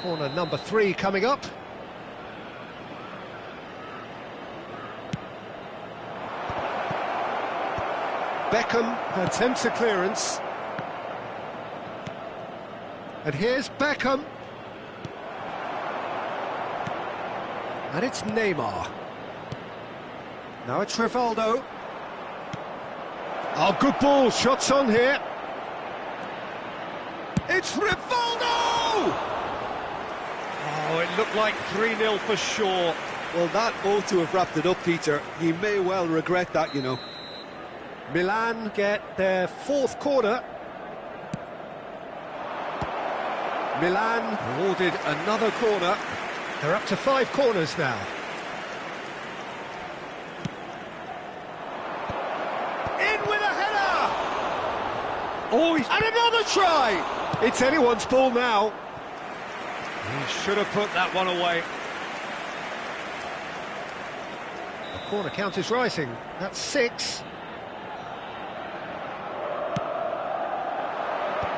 Corner number 3 coming up. Beckham attempts a clearance. And here's Beckham. And it's Neymar. Now it's Rivaldo. Oh, good ball, shots on here. It's Rivaldo! Oh, it looked like 3-0 for sure. Well, that ought to have wrapped it up, Peter. He may well regret that, you know. Milan get their fourth corner. Milan awarded another corner. They're up to 5 corners now. In with a header! Oh, and another try! It's anyone's ball now. He should have put that one away. The corner count is rising. That's 6.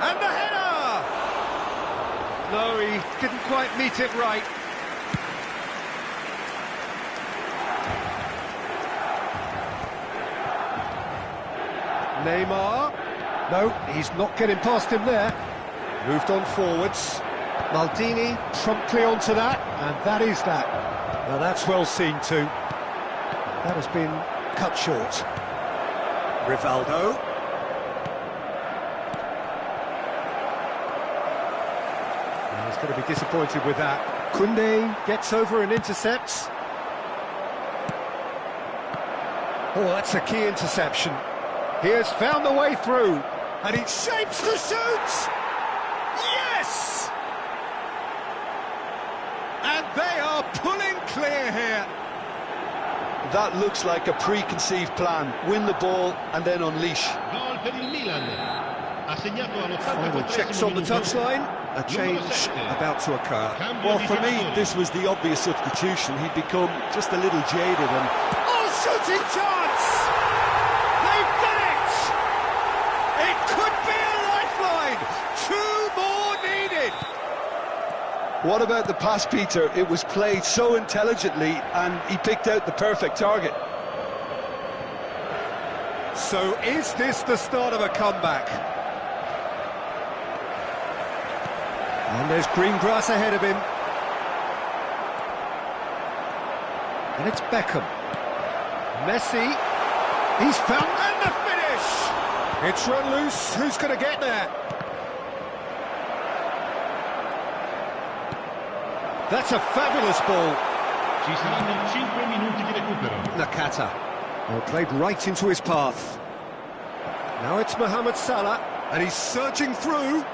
And the header! No, he didn't quite meet it right. Neymar. No, he's not getting past him there. Moved on forwards. Maldini promptly onto that, and that is that. Now that's well seen too. That has been cut short. Rivaldo. He's going to be disappointed with that. Koundé gets over and intercepts. Oh, that's a key interception. He has found the way through, and he shapes to shoot! Yes! And they are pulling clear here. That looks like a preconceived plan. Win the ball and then unleash. Gol per il Milan. Ha segnato Final checks on the touchline. A change about to occur. Well, for me, this was the obvious substitution. He'd become just a little jaded and... Oh, shooting chance! They've done it! It could be a lifeline! 2 more needed! What about the pass, Peter? It was played so intelligently and he picked out the perfect target. So is this the start of a comeback? And there's green grass ahead of him. And it's Beckham. Messi. He's found... And the finish! It's run loose. Who's going to get there? That's a fabulous ball. Ci saranno 5 minuti di recupero. Nakata. Well, played right into his path. Now it's Mohamed Salah, and he's surging through.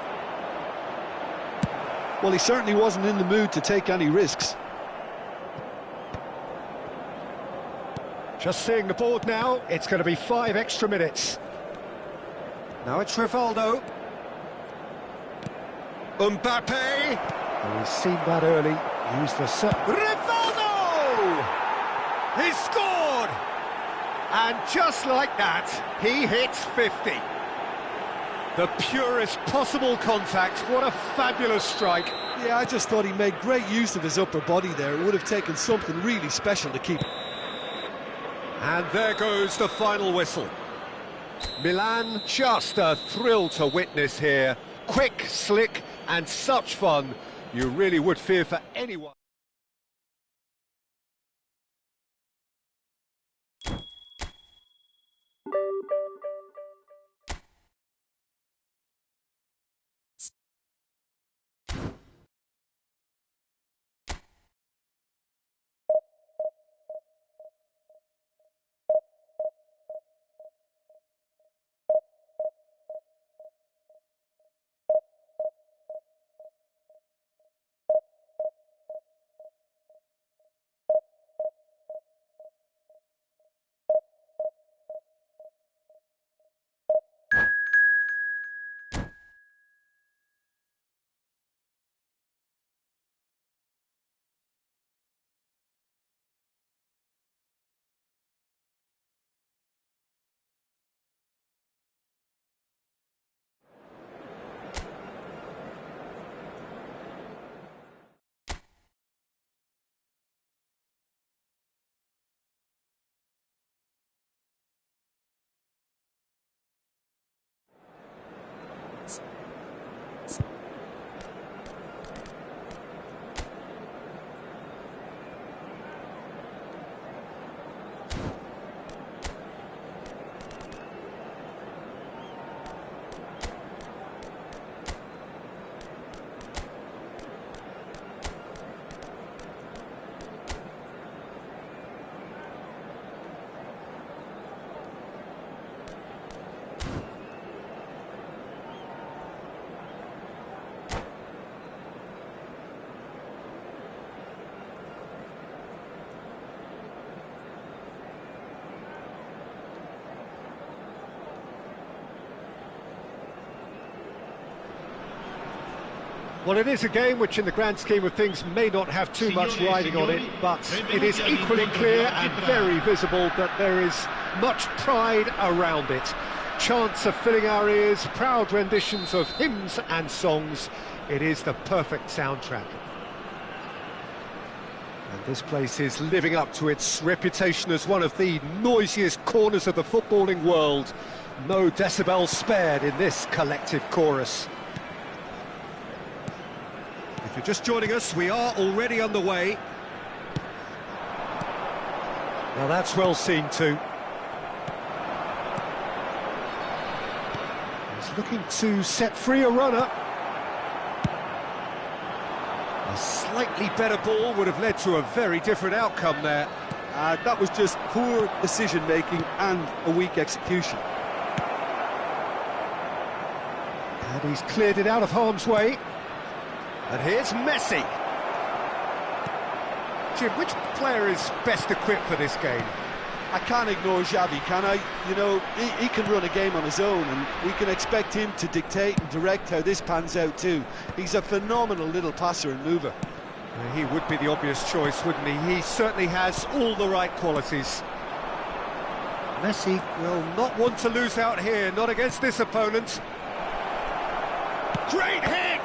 Well, he certainly wasn't in the mood to take any risks. Just seeing the board now, it's going to be 5 extra minutes. Now it's Rivaldo. Mbappe. Oh, he's seen that early. Used the Rivaldo! He scored! And just like that, he hits 50. The purest possible contact. What a fabulous strike. Yeah, I just thought he made great use of his upper body there. It would have taken something really special to keep. And there goes the final whistle. Milan, just a thrill to witness here. Quick, slick, and such fun. You really would fear for anyone. Well, it is a game which in the grand scheme of things may not have too much riding on it, but it is equally clear and very visible that there is much pride around it. Chants are filling our ears, proud renditions of hymns and songs. It is the perfect soundtrack. And this place is living up to its reputation as one of the noisiest corners of the footballing world. No decibels spared in this collective chorus. If you're just joining us, we are already underway. Now that's well seen too. He's looking to set free a runner. A slightly better ball would have led to a very different outcome there. That was just poor decision-making and a weak execution. And he's cleared it out of harm's way. And here's Messi. Jim, which player is best equipped for this game? I can't ignore Xavi, can I? You know, he can run a game on his own, and we can expect him to dictate and direct how this pans out too. He's a phenomenal little passer and mover. He would be the obvious choice, wouldn't he? He certainly has all the right qualities. Messi will not want to lose out here, not against this opponent. Great hit!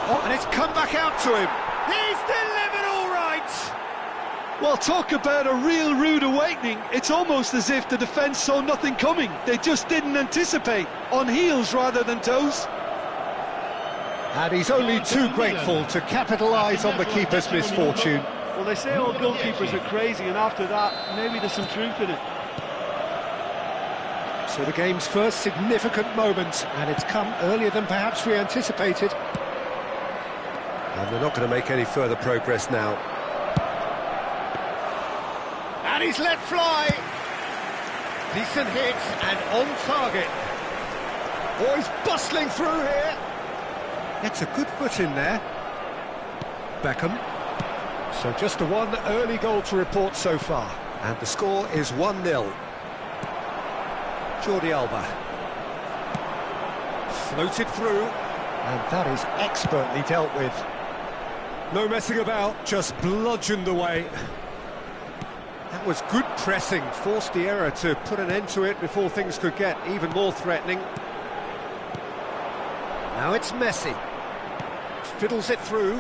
Oh, and it's come back out to him. He's delivered all right! Well, talk about a real rude awakening. It's almost as if the defence saw nothing coming. They just didn't anticipate. On heels rather than toes. And he's only too grateful to capitalise on the keeper's misfortune. Well, they say all goalkeepers are crazy, and after that, maybe there's some truth in it. So the game's first significant moment, and it's come earlier than perhaps we anticipated. And they're not going to make any further progress now. And he's let fly. Decent hit and on target. Oh, he's bustling through here. Gets a good foot in there. Beckham. So just the one early goal to report so far. And the score is 1-0. Jordi Alba. Floated through. And that is expertly dealt with. No messing about, just bludgeoned away. That was good pressing, forced the error to put an end to it before things could get even more threatening. Now it's Messi. Fiddles it through.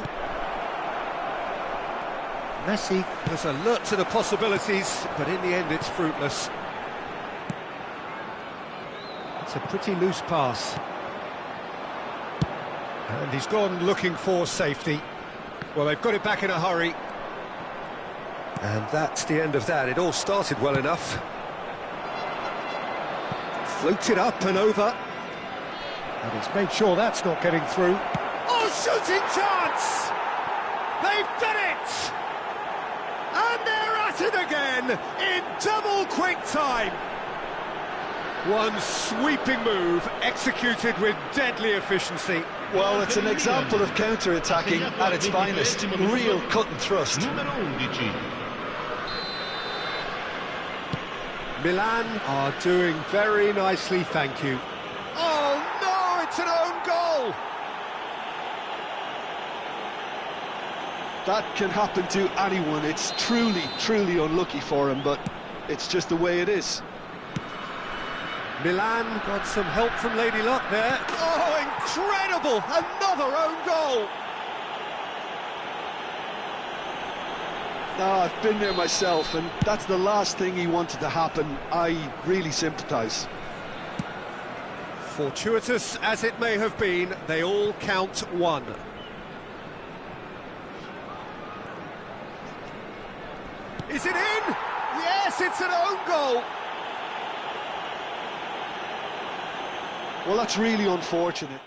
Messi was alert to the possibilities, but in the end it's fruitless. It's a pretty loose pass. And he's gone looking for safety. Well, they've got it back in a hurry. And that's the end of that. It all started well enough. Floated up and over. And he's made sure that's not getting through. Oh, shooting chance! They've done it! And they're at it again in double quick time. One sweeping move executed with deadly efficiency. Well, it's an example of counter-attacking at its finest. Real cut and thrust. Numero 11. Milan are doing very nicely, thank you. Oh no, it's an own goal! That can happen to anyone. It's truly, truly unlucky for him, but it's just the way it is. Milan got some help from Lady Luck there. Oh, incredible! Another own goal! No, I've been there myself, and that's the last thing he wanted to happen. I really sympathise. Fortuitous as it may have been, they all count one. Is it in? Yes, it's an own goal! Well, that's really unfortunate.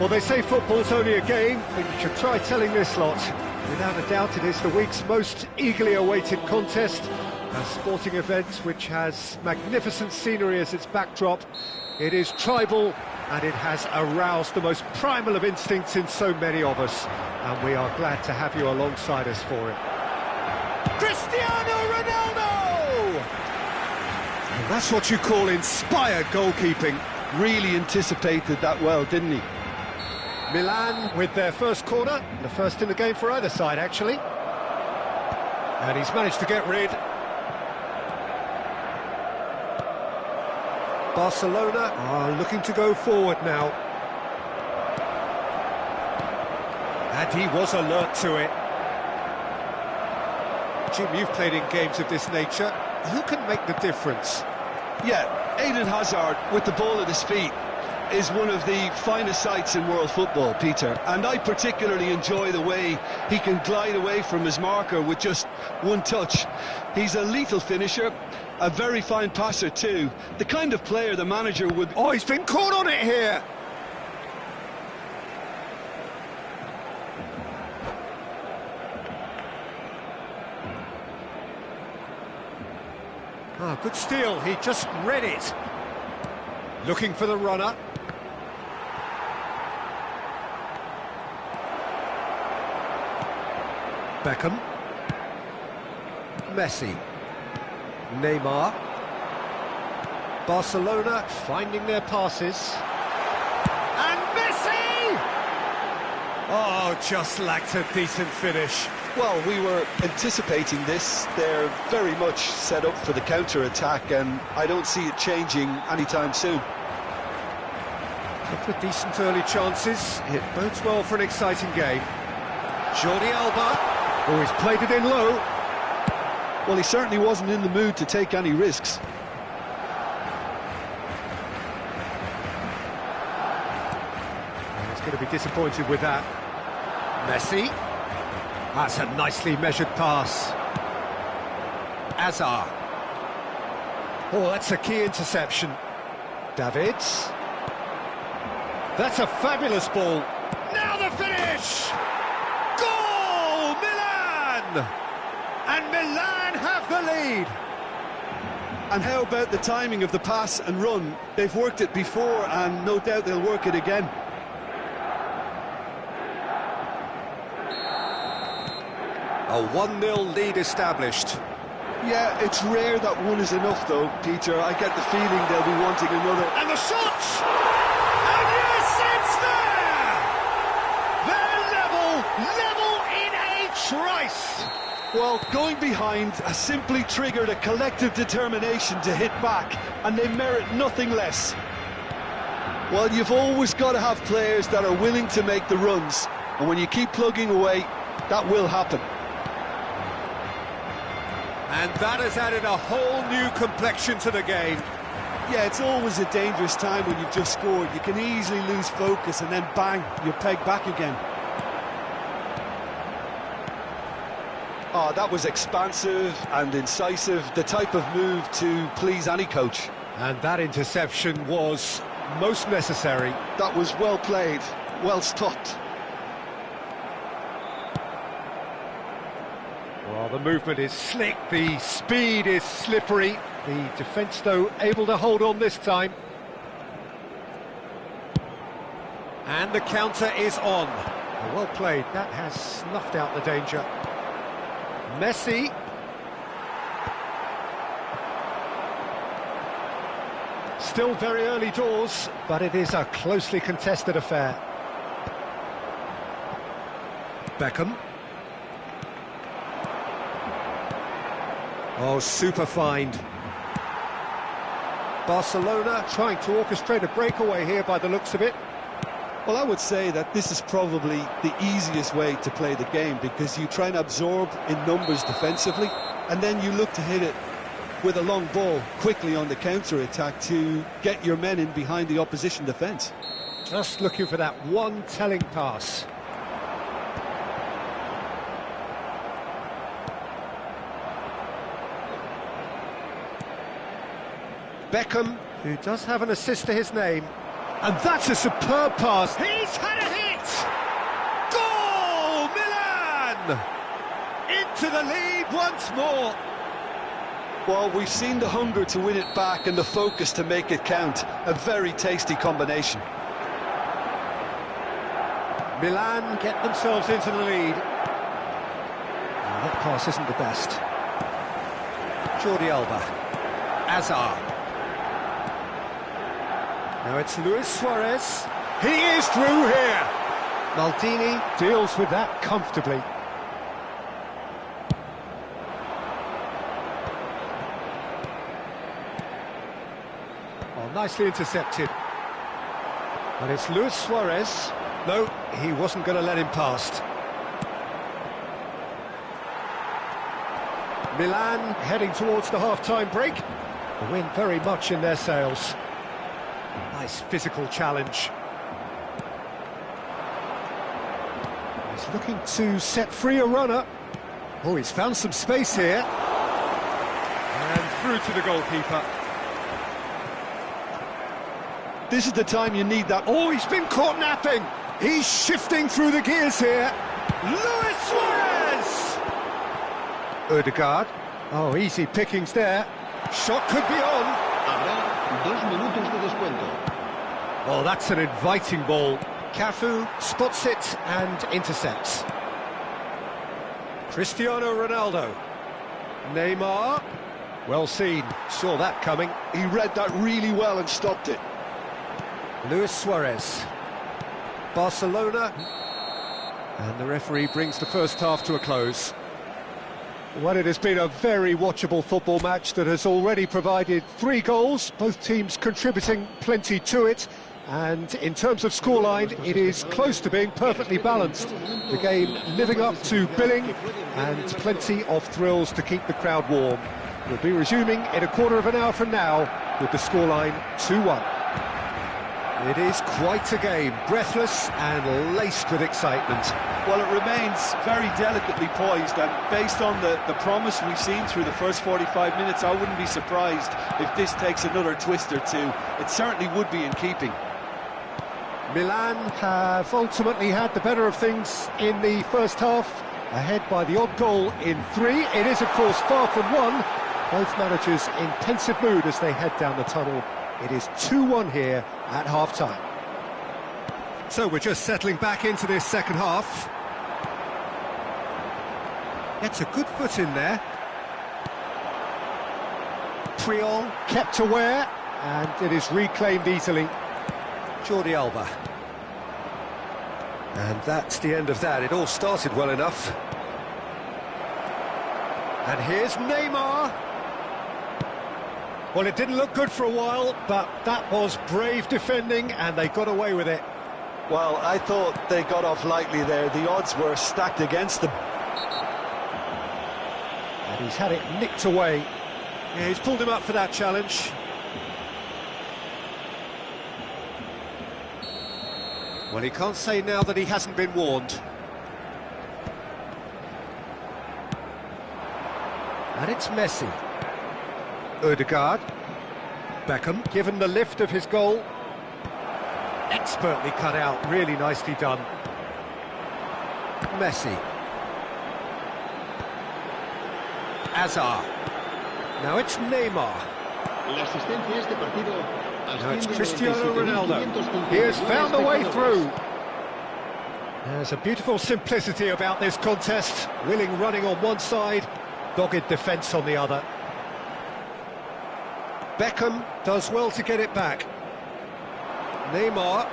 Well, they say football's only a game, but you should try telling this lot. Without a doubt, it is the week's most eagerly awaited contest. A sporting event which has magnificent scenery as its backdrop. It is tribal, and it has aroused the most primal of instincts in so many of us. And we are glad to have you alongside us for it. Cristiano Ronaldo! And that's what you call inspired goalkeeping. Really anticipated that well, didn't he? Milan with their first corner, the first in the game for either side, actually. And he's managed to get rid. Barcelona are looking to go forward now. And he was alert to it. Jim, you've played in games of this nature. Who can make the difference? Yeah, Eden Hazard with the ball at his feet is one of the finest sights in world football, Peter. And I particularly enjoy the way he can glide away from his marker with just one touch. He's a lethal finisher, a very fine passer too. The kind of player the manager would... Oh, he's been caught on it here! Ah, good steal, he just read it. Looking for the runner. Beckham. Messi. Neymar. Barcelona finding their passes. And Messi! Oh, just lacked a decent finish. Well, we were anticipating this. They're very much set up for the counter-attack, and I don't see it changing anytime soon. Couple of decent early chances. It bodes well for an exciting game. Jordi Alba. Oh, he's played it in low. Well, he certainly wasn't in the mood to take any risks. And he's going to be disappointed with that. Messi. That's a nicely measured pass. Azar. Oh, that's a key interception. Davids. That's a fabulous ball. Now the finish! Goal! Milan! And Milan have the lead. And how about the timing of the pass and run? They've worked it before, and no doubt they'll work it again. A 1-0 lead established. Yeah, it's rare that one is enough, though, Peter. I get the feeling they'll be wanting another. And the shot! And yes, it's there! They're level in a trice! Well, going behind has simply triggered a collective determination to hit back, and they merit nothing less. Well, you've always got to have players that are willing to make the runs, and when you keep plugging away, that will happen. And that has added a whole new complexion to the game. Yeah, it's always a dangerous time when you've just scored. You can easily lose focus and then bang, you're pegged back again. Oh, that was expansive and incisive, the type of move to please any coach. And that interception was most necessary. That was well played, well stopped. Well, the movement is slick, the speed is slippery. The defence, though, able to hold on this time. And the counter is on. Well played, that has snuffed out the danger. Messi. Still very early doors, but it is a closely contested affair. Beckham. Oh, super find. Barcelona trying to orchestrate a breakaway here by the looks of it. Well, I would say that this is probably the easiest way to play the game, because you try and absorb in numbers defensively, and then you look to hit it with a long ball quickly on the counter-attack to get your men in behind the opposition defence. Just looking for that one telling pass. Beckham, who does have an assist to his name. And that's a superb pass. He's had a hit! Goal! Milan! Into the lead once more. Well, we've seen the hunger to win it back and the focus to make it count. A very tasty combination. Milan get themselves into the lead. That pass isn't the best. Jordi Alba. Azar. Now it's Luis Suarez. He is through here. Maldini deals with that comfortably. Oh, nicely intercepted. But it's Luis Suarez. No, he wasn't going to let him past. Milan heading towards the half-time break. The wind very much in their sails. Nice physical challenge. He's looking to set free a runner. Oh, he's found some space here. And through to the goalkeeper. This is the time you need that. Oh, he's been caught napping. He's shifting through the gears here. Luis Suarez! Ødegaard. Oh, easy pickings there. Shot could be on. Habrá 2 minutos de descuento. Oh, that's an inviting ball. Cafu spots it and intercepts. Cristiano Ronaldo. Neymar. Well seen. Saw that coming. He read that really well and stopped it. Luis Suarez. Barcelona. And the referee brings the first half to a close. Well, it has been a very watchable football match that has already provided 3 goals, both teams contributing plenty to it. And in terms of scoreline, it is close to being perfectly balanced. The game living up to billing and plenty of thrills to keep the crowd warm. We'll be resuming in a quarter of an hour from now with the scoreline 2-1. It is quite a game, breathless and laced with excitement. Well, it remains very delicately poised, and based on the promise we've seen through the first 45 minutes, I wouldn't be surprised if this takes another twist or two. It certainly would be in keeping. Milan have ultimately had the better of things in the first half, ahead by the odd goal in 3. It is, of course, far from 1. Both managers in pensive mood as they head down the tunnel. It is 2-1 here at half-time. So we're just settling back into this second half. Gets a good foot in there. Puyol kept aware, and it is reclaimed easily. Jordi Alba. And that's the end of that. It all started well enough. And here's Neymar. Well, it didn't look good for a while, but that was brave defending, and they got away with it. Well, I thought they got off lightly there. The odds were stacked against them. And he's had it nicked away. Yeah, he's pulled him up for that challenge. Well, he can't say now that he hasn't been warned. And it's Messi. Ødegaard. Beckham, given the lift of his goal. Expertly cut out, really nicely done. Messi. Azar. Now it's Neymar. Now it's Cristiano Ronaldo. He has found a way through. There's a beautiful simplicity about this contest. Willing running on one side, dogged defence on the other. Beckham does well to get it back. Neymar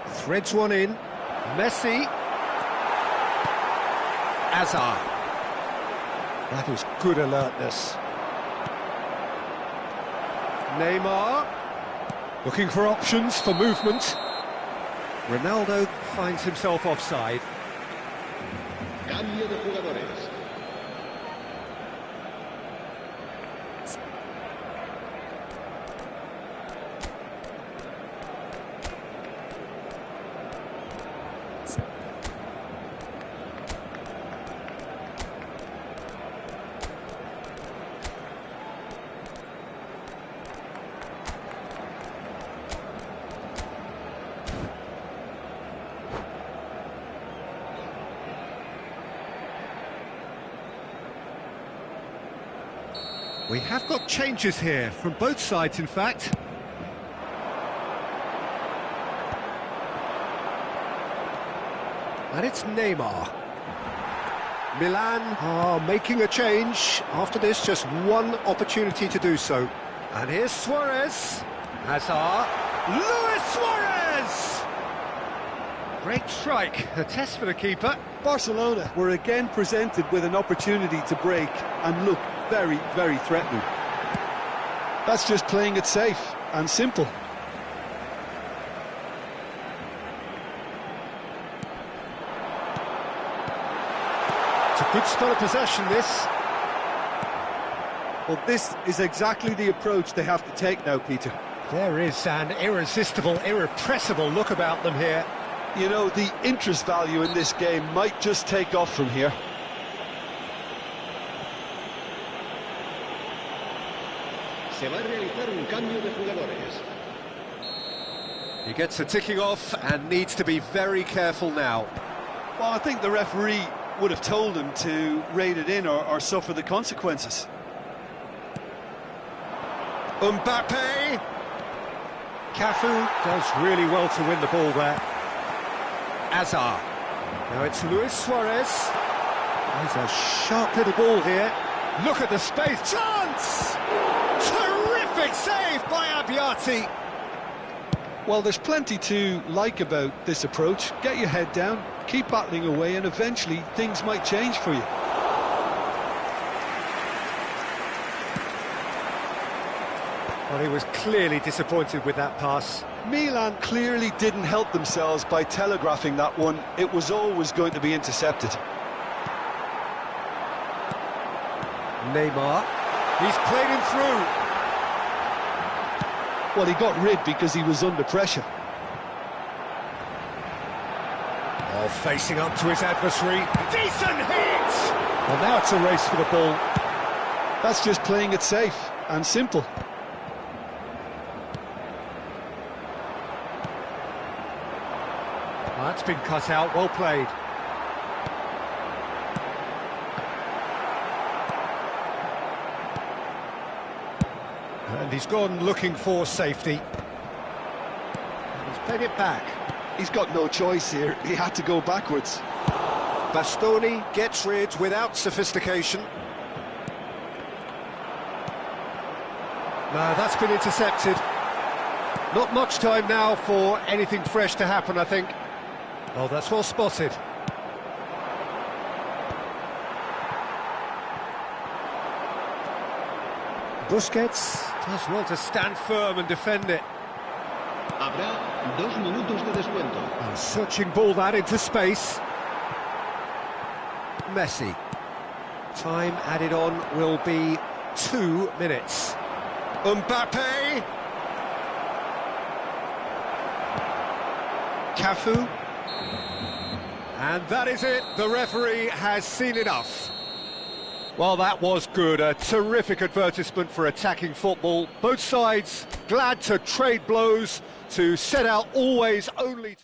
threads one in. Messi. Azar. That is good alertness. Neymar looking for options for movement. Ronaldo finds himself offside. Cambio de jugadores. We have got changes here, from both sides in fact. And it's Neymar. Milan are making a change. After this, just one opportunity to do so. And here's Suarez. Hazard. Luis Suarez! Great strike. A test for the keeper. Barcelona were again presented with an opportunity to break and look very, very threatening. That's just playing it safe and simple. It's a good spell of possession, this. Well, this is exactly the approach they have to take now, Peter. There is an irresistible, irrepressible look about them here. You know, the interest value in this game might just take off from here. Se va a realizar un cambio de jugadores. He gets a ticking off and needs to be very careful now. Well, I think the referee would have told him to rate it in or suffer the consequences. Mbappe! Cafu does really well to win the ball there. Hazard. Now it's Luis Suarez. There's a sharp little ball here. Look at the space. Chance! Terrific save by Abbiati. Well, there's plenty to like about this approach. Get your head down, keep battling away, and eventually things might change for you. Well, he was clearly disappointed with that pass. Milan clearly didn't help themselves by telegraphing that one. It was always going to be intercepted. Neymar. He's played him through. Well, he got rid because he was under pressure. Oh, facing up to his adversary. Decent hit! Well, now it's a race for the ball. That's just playing it safe and simple. That's been cut out, well played. And he's gone looking for safety. And he's played it back. He's got no choice here. He had to go backwards. Bastoni gets rid without sophistication. No, that's been intercepted. Not much time now for anything fresh to happen, I think. Oh, that's well spotted. Busquets does well to stand firm and defend it. Habrá 2 minutos de descuento. A searching ball that into space. Messi. Time added on will be 2 minutes. Mbappe. Cafu. And that is it. The referee has seen enough. Well, that was good. A terrific advertisement for attacking football. Both sides glad to trade blows, to set out always only...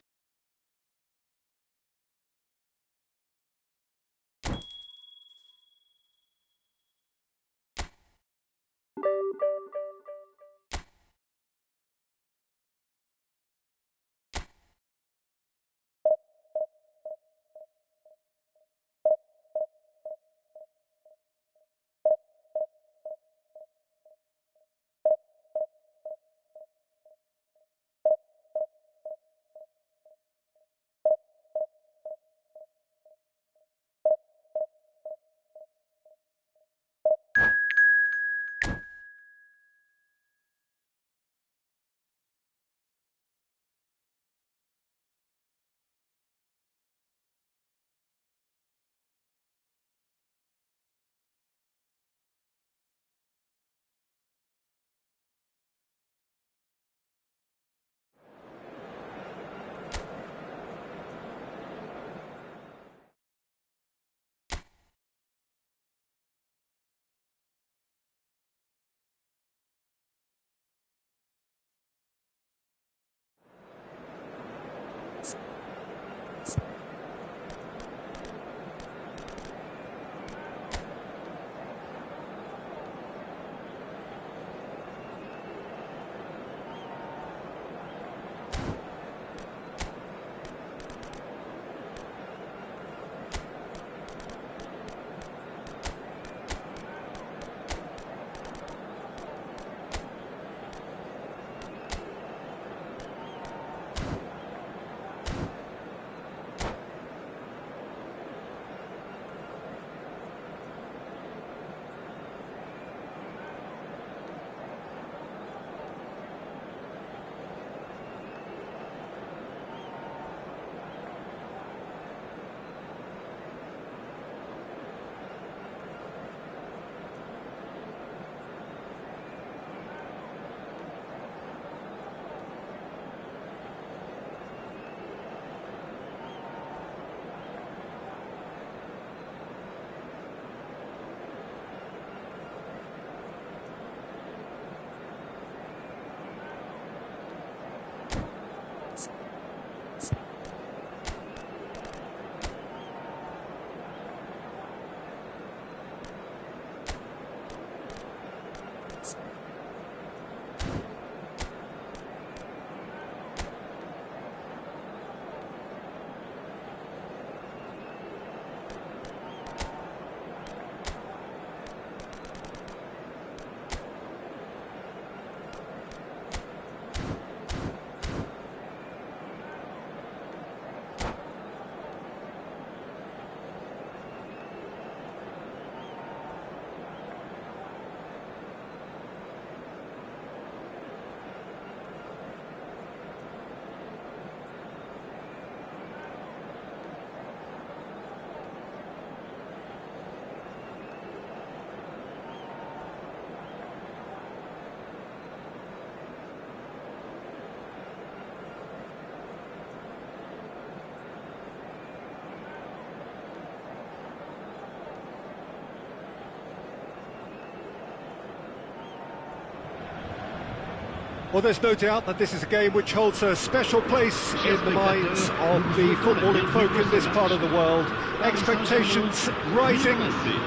Well, there's no doubt that this is a game which holds a special place in the minds of the footballing folk in this part of the world. Expectations rising,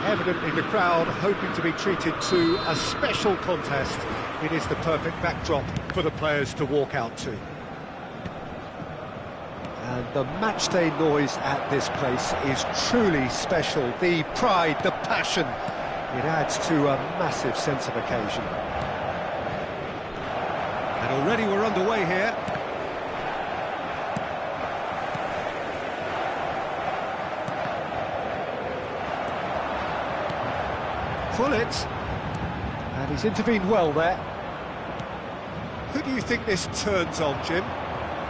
evidently the crowd hoping to be treated to a special contest. It is the perfect backdrop for the players to walk out to. And the matchday noise at this place is truly special. The pride, the passion, it adds to a massive sense of occasion. And already we're underway here. Pullet. And he's intervened well there. Who do you think this turns on, Jim?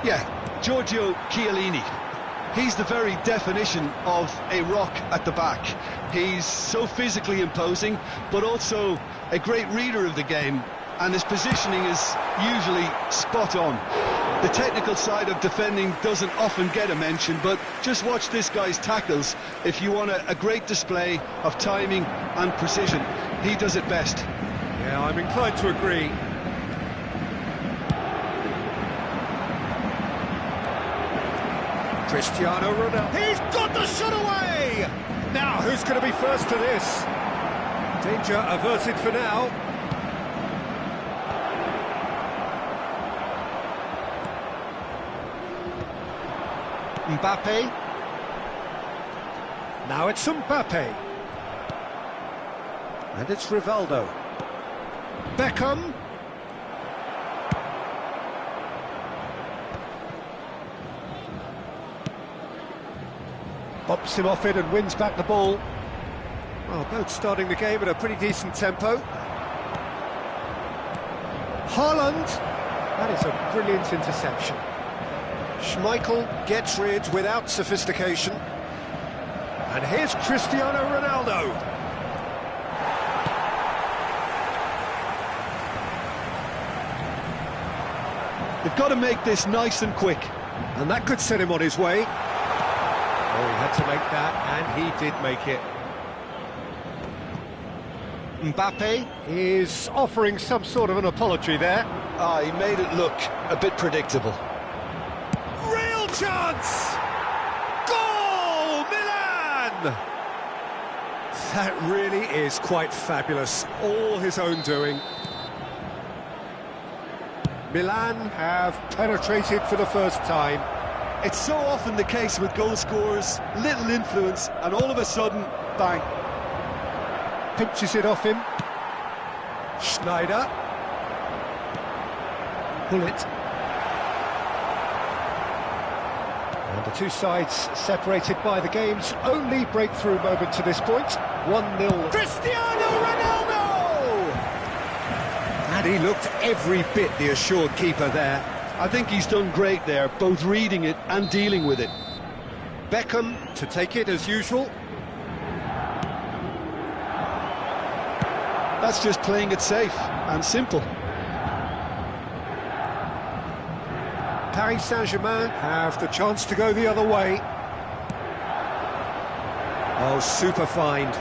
Yeah, Giorgio Chiellini. He's the very definition of a rock at the back. He's so physically imposing, but also a great reader of the game, and his positioning is usually spot on. The technical side of defending doesn't often get a mention, but just watch this guy's tackles if you want a great display of timing and precision. He does it best. Yeah, I'm inclined to agree. Cristiano Ronaldo. He's got the shot away! Now, who's going to be first to this? Danger averted for now. Mbappe. Now it's Mbappe. And it's Rivaldo. Beckham. Bops him off it and wins back the ball. Well, both starting the game at a pretty decent tempo. Haaland. That is a brilliant interception. Schmeichel gets rid without sophistication. And here's Cristiano Ronaldo. They've got to make this nice and quick. And that could set him on his way. Oh, he had to make that, and he did make it. Mbappe is offering some sort of an apology there. He made it look a bit predictable. Real chance! Goal! Milan! That really is quite fabulous. All his own doing. Milan have penetrated for the first time. It's so often the case with goal scorers, little influence, and all of a sudden, bang. Pinches it off him. Schneider. Pullet. And the two sides separated by the game's only breakthrough moment to this point. 1-0. Cristiano Ronaldo! And he looked every bit the assured keeper there. I think he's done great there, both reading it and dealing with it. Beckham to take it as usual. That's just playing it safe and simple. Paris Saint-Germain have the chance to go the other way. Oh, super find.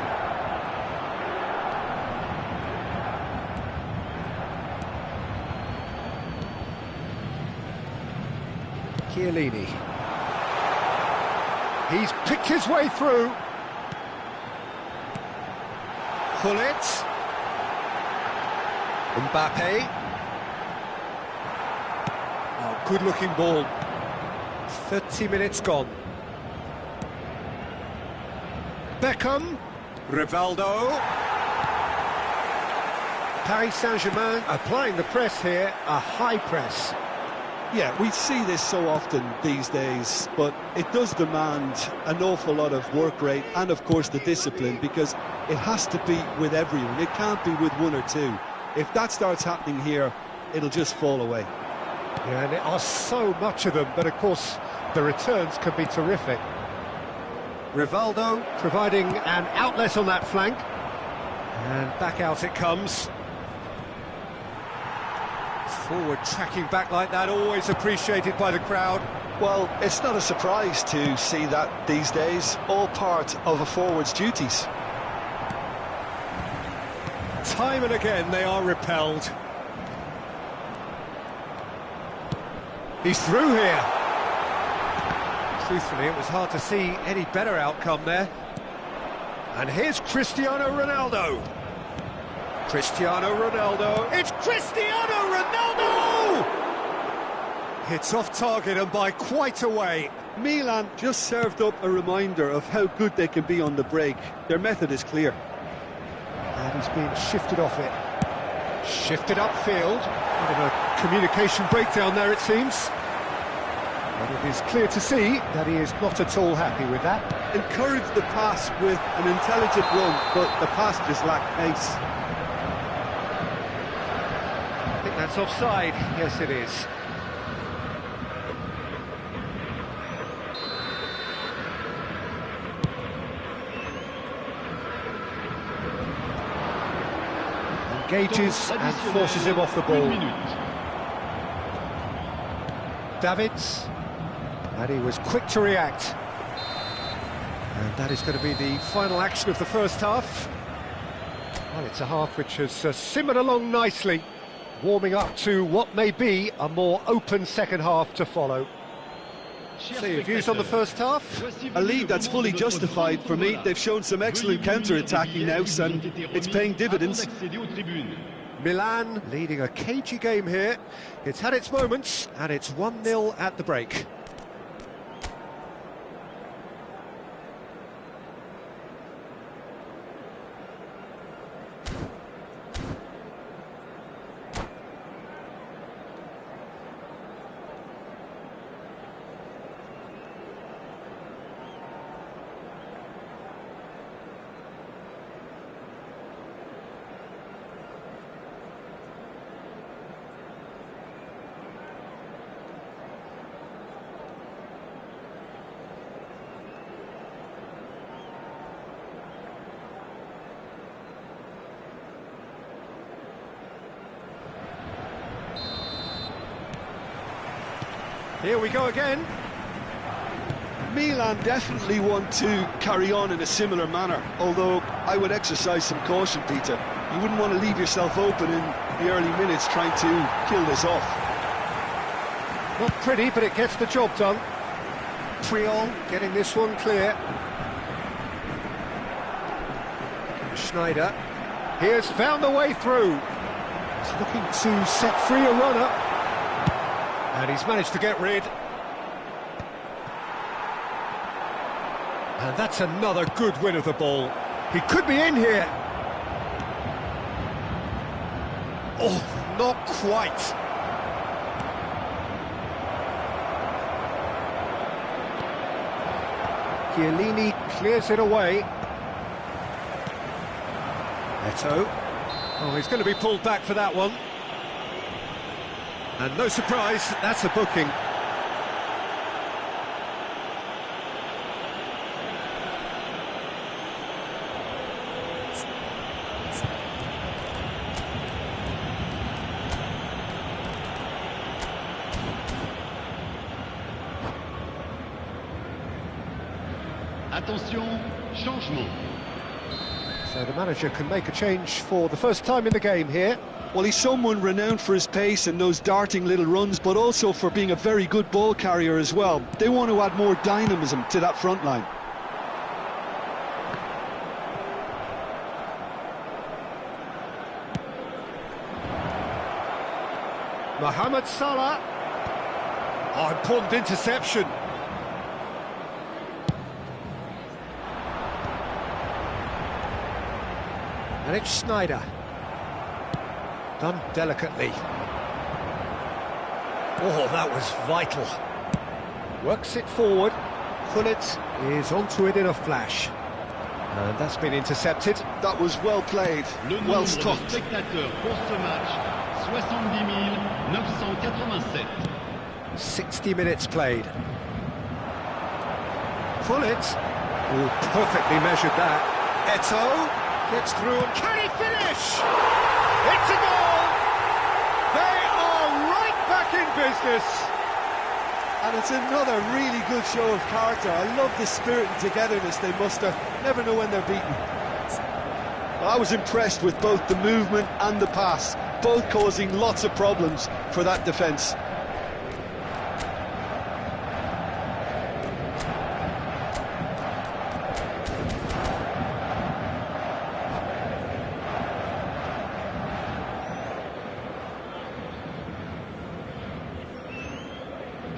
Chiellini. He's picked his way through. Pullet. Mbappe. Oh, good-looking ball. 30 minutes gone. Beckham. Rivaldo. Paris Saint-Germain applying the press here, a high press. Yeah, we see this so often these days, but it does demand an awful lot of work rate and, of course, the discipline, because it has to be with everyone. It can't be with one or two. If that starts happening here, it'll just fall away. Yeah, and there are so much of them, but of course the returns can be terrific. Rivaldo providing an outlet on that flank, and back out it comes. Forward tracking back like that, always appreciated by the crowd. Well, it's not a surprise to see that these days, all part of a forward's duties. Time and again they are repelled. He's through here. Truthfully, it was hard to see any better outcome there. And here's Cristiano Ronaldo. Cristiano Ronaldo. It's Cristiano Ronaldo! It's off target and by quite a way. Milan just served up a reminder of how good they can be on the break. Their method is clear. And he's being shifted off it. Shifted upfield. Bit of a communication breakdown there, it seems. But it is clear to see that he is not at all happy with that. Encourage the pass with an intelligent run, but the pass just lacked pace. I think that's offside. Yes, it is. Engages and forces him off the ball. Davids, and he was quick to react. And that is going to be the final action of the first half. Well, it's a half which has simmered along nicely, warming up to what may be a more open second half to follow. So your views on the first half? A lead that's fully justified for me. They've shown some excellent counter-attacking now, and it's paying dividends. Milan leading a cagey game here. It's had its moments, and it's 1-0 at the break. Here we go again. Milan definitely want to carry on in a similar manner, although I would exercise some caution, Peter. You wouldn't want to leave yourself open in the early minutes trying to kill this off. Not pretty, but it gets the job done. Puyol getting this one clear. Schneider. He has found the way through. He's looking to set free a runner. And he's managed to get rid. And that's another good win of the ball. He could be in here. Oh, not quite. Chiellini clears it away. Eto'o. Oh, he's going to be pulled back for that one. And no surprise, that's a booking. Attention, changement. So the manager can make a change for the first time in the game here. Well, he's someone renowned for his pace and those darting little runs, but also for being a very good ball carrier as well. They want to add more dynamism to that front line. Mohamed Salah. Oh, important interception. And it's Schneider. Done delicately. Oh, that was vital. Works it forward. Gullit is onto it in a flash. And that's been intercepted. That was well played, well stopped. Spectateurs pour ce match, 70 987. 60 minutes played. Gullit. Oh, perfectly measured that. Eto'o gets through and can he finish? It's a goal! They are right back in business! And it's another really good show of character. I love the spirit and togetherness they muster. Never know when they're beaten. Well, I was impressed with both the movement and the pass, both causing lots of problems for that defence.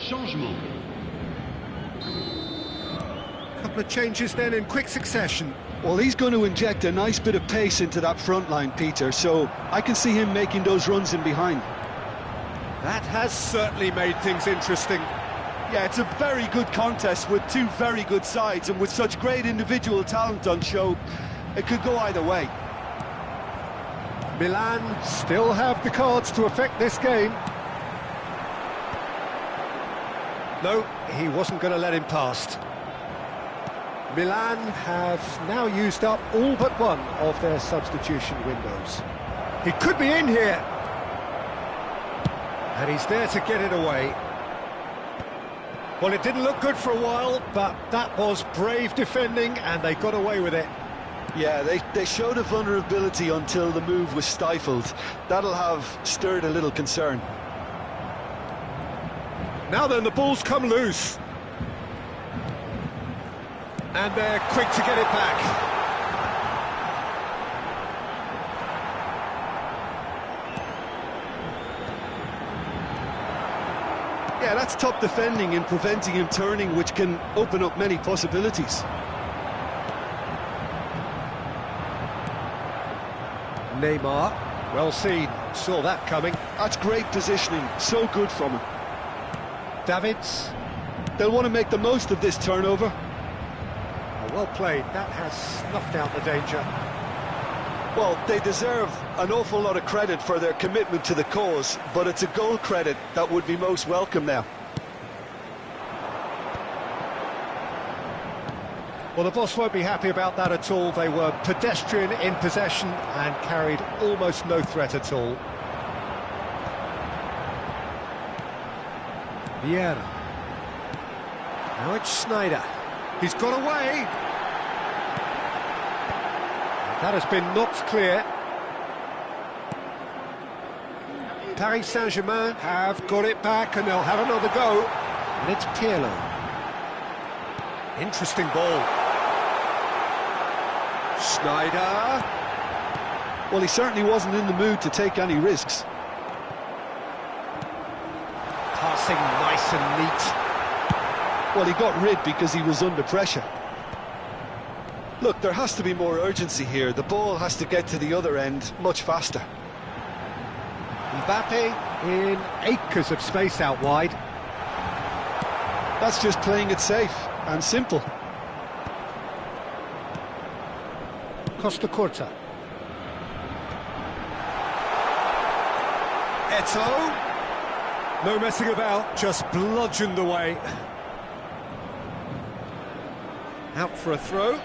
Changement. Couple of changes then in quick succession. Well, he's going to inject a nice bit of pace into that front line, Peter, so I can see him making those runs in behind. That has certainly made things interesting. Yeah, it's a very good contest with two very good sides, and with such great individual talent on show, it could go either way. Milan still have the cards to affect this game. No, he wasn't going to let him past. Milan have now used up all but one of their substitution windows. He could be in here. And he's there to get it away. Well, it didn't look good for a while, but that was brave defending, and they got away with it. Yeah, they showed a vulnerability until the move was stifled. That'll have stirred a little concern. Now then, the ball's come loose. And they're quick to get it back. Yeah, that's top defending and preventing him turning, which can open up many possibilities. Neymar, well seen, saw that coming. That's great positioning, so good from him. Davids. They'll want to make the most of this turnover. Well played, that has snuffed out the danger. Well, they deserve an awful lot of credit for their commitment to the cause, but it's a goal credit that would be most welcome now. Well, the boss won't be happy about that at all. They were pedestrian in possession and carried almost no threat at all. Vieira. Now it's Schneider. He's got away. That has been knocked clear. Paris Saint-Germain have got it back and they'll have another go. And it's Pirlo. Interesting ball. Schneider. Well, he certainly wasn't in the mood to take any risks. Passing nice and neat. Well, he got rid because he was under pressure. Look, there has to be more urgency here. The ball has to get to the other end much faster. Mbappe in acres of space out wide. That's just playing it safe and simple. Costa Curta. Eto'o. No messing about, just bludgeoned away. Out for a throw.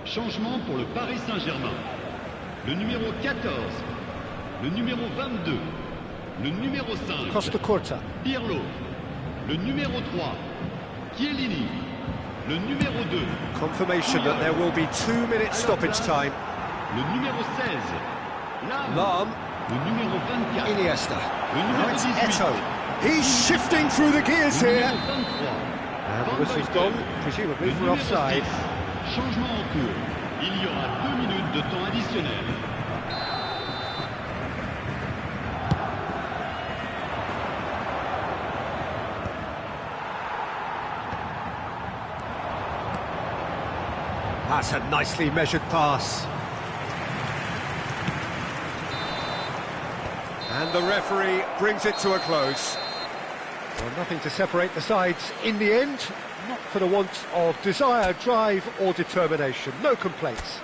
Changement pour le Paris Saint-Germain. Le numéro 14, le numéro 22, le numéro 5, Costa Curta. Pirlo, le numéro 3, Chiellini, le numéro 2, Confirmation that there will be 2 minutes stoppage time. le numéro 16, Lam. le numéro 24, Iniesta. le Now numéro it's 18, Eto'o. He's shifting through the gears Le here. numéro 23. And the Van whistle's Dijk. gone, presumably Le for numéro offside. 6. Changement en cours. Il y aura 2 minutes de temps additionnel. That's a nicely measured pass. And the referee brings it to a close. Well, nothing to separate the sides in the end, not for the want of desire, drive or determination. No complaints.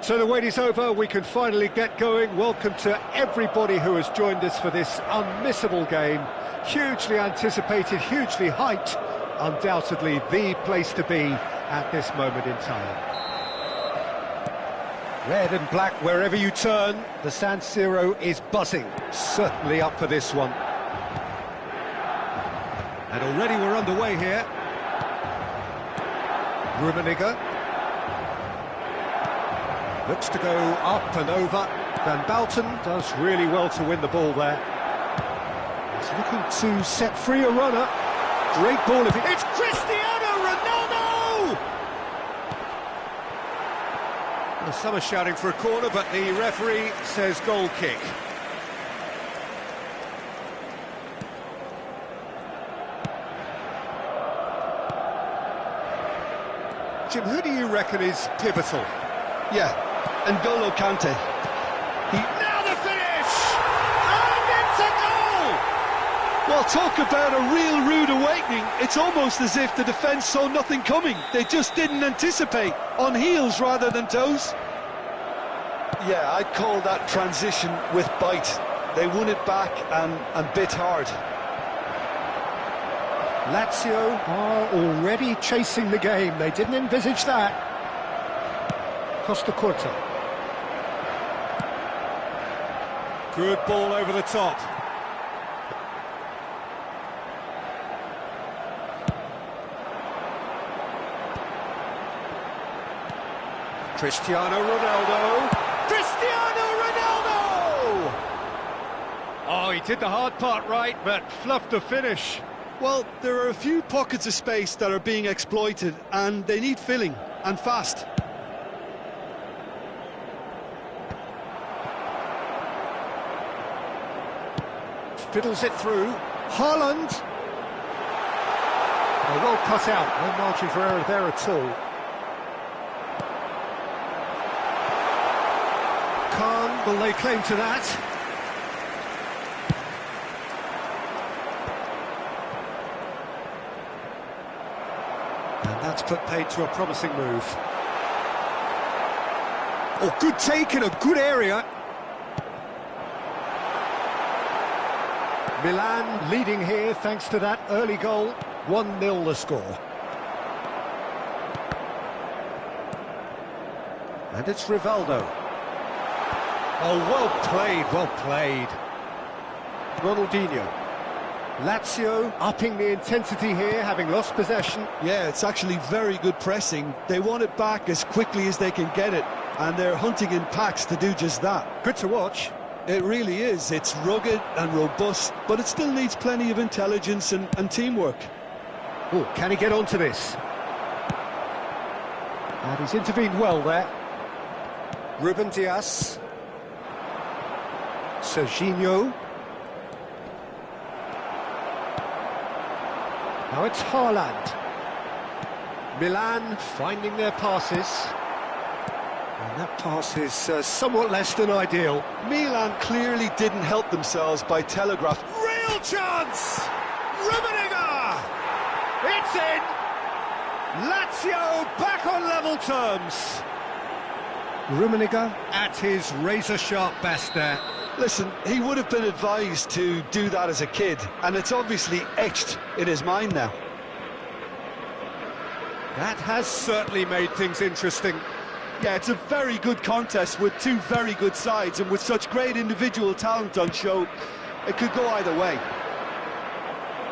So the wait is over, we can finally get going. Welcome to everybody who has joined us for this unmissable game. Hugely anticipated, hugely hyped, undoubtedly the place to be at this moment in time. Red and black wherever you turn, the San Siro is buzzing. Certainly up for this one. And already we're underway here. Rummenigge. Looks to go up and over. Van Bouten does really well to win the ball there. He's looking to set free a runner. Great ball if it's Cristiano Ronaldo! Well, some are shouting for a corner, but the referee says goal kick. Jim, who do you reckon is pivotal? Yeah, N'Golo Kante. Now the finish! And it's a goal! Well, talk about a real rude awakening. It's almost as if the defence saw nothing coming. They just didn't anticipate, on heels rather than toes. Yeah, I'd call that transition with bite. They won it back and bit hard. Lazio are already chasing the game. They didn't envisage that. Costa Curta. Good ball over the top. Cristiano Ronaldo. Cristiano Ronaldo! Oh, he did the hard part right, but fluffed the finish. Well, there are a few pockets of space that are being exploited, and they need filling, and fast. Fiddles it through. Haaland. Oh, well cut out. No margin for error there at all. Khan will lay claim to that. And that's put paid to a promising move. Oh, good take in a good area. Milan leading here thanks to that early goal. 1-0 the score. And it's Rivaldo. Oh, well played, well played. Ronaldinho. Lazio upping the intensity here, having lost possession. Yeah, it's actually very good pressing. They want it back as quickly as they can get it, and they're hunting in packs to do just that. Good to watch. It really is. It's rugged and robust, but it still needs plenty of intelligence and teamwork. Oh, can he get onto this? And he's intervened well there. Ruben Dias. Serginho. Now it's Haaland. Milan finding their passes. And that pass is somewhat less than ideal. Milan clearly didn't help themselves by telegraph. Real chance! Rummenigge! It's in! Lazio back on level terms. Rummenigge at his razor-sharp best there. Listen, he would have been advised to do that as a kid, and it's obviously etched in his mind now. That has certainly made things interesting. Yeah, it's a very good contest with two very good sides, and with such great individual talent on show, it could go either way.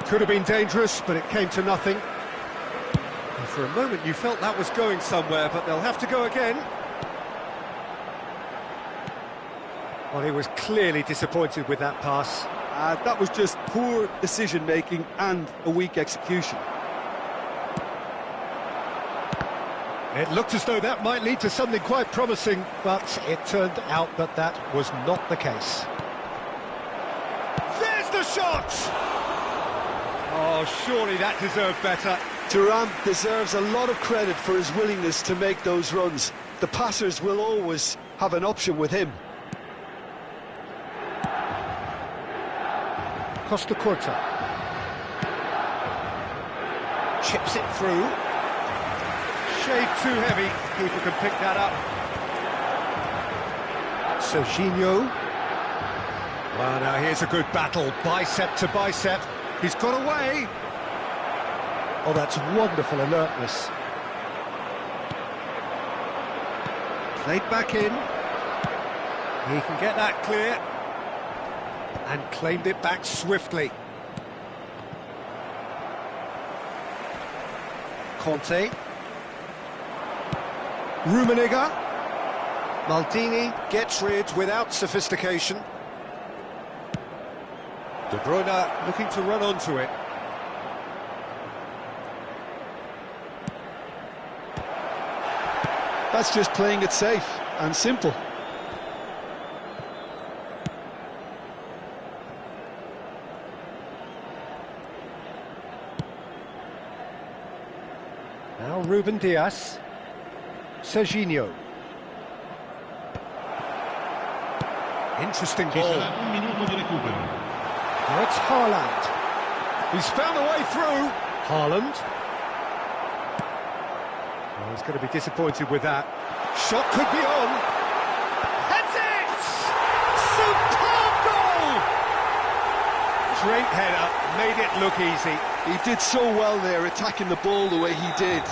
Could have been dangerous, but it came to nothing. And for a moment you felt that was going somewhere, but they'll have to go again. Well, he was clearly disappointed with that pass. That was just poor decision-making and a weak execution. It looked as though that might lead to something quite promising, but it turned out that that was not the case. There's the shot! Oh, surely that deserved better. Thuram deserves a lot of credit for his willingness to make those runs. The passers will always have an option with him. Costa Curta. Chips it through. Shade too heavy. Keeper can pick that up. Serginho. Well, now here's a good battle. Bicep to bicep. He's got away. Oh, that's wonderful alertness. Played back in. He can get that clear. And claimed it back swiftly. Conte. Rummenigge. Maldini gets rid without sophistication. De Bruyne looking to run onto it. That's just playing it safe and simple. Now Ruben Dias. Serginho. Interesting ball. Now it's Haaland. He's found a way through. Haaland. Oh, he's going to be disappointed with that. Shot could be on. Heads it! Superb goal! Great header, made it look easy. He did so well there, attacking the ball the way he did.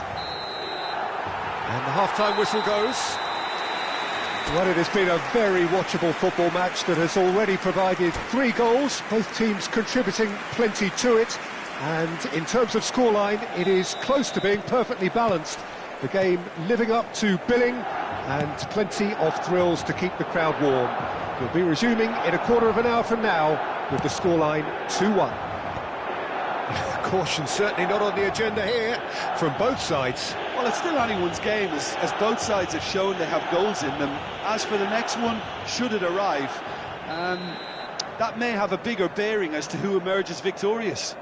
And the half-time whistle goes. Well, it has been a very watchable football match that has already provided 3 goals, both teams contributing plenty to it. And in terms of scoreline, it is close to being perfectly balanced. The game living up to billing and plenty of thrills to keep the crowd warm. We'll be resuming in a quarter of an hour from now with the scoreline 2-1. Caution certainly not on the agenda here from both sides. Well, it's still anyone's game, as both sides have shown they have goals in them. As for the next one, should it arrive, that may have a bigger bearing as to who emerges victorious.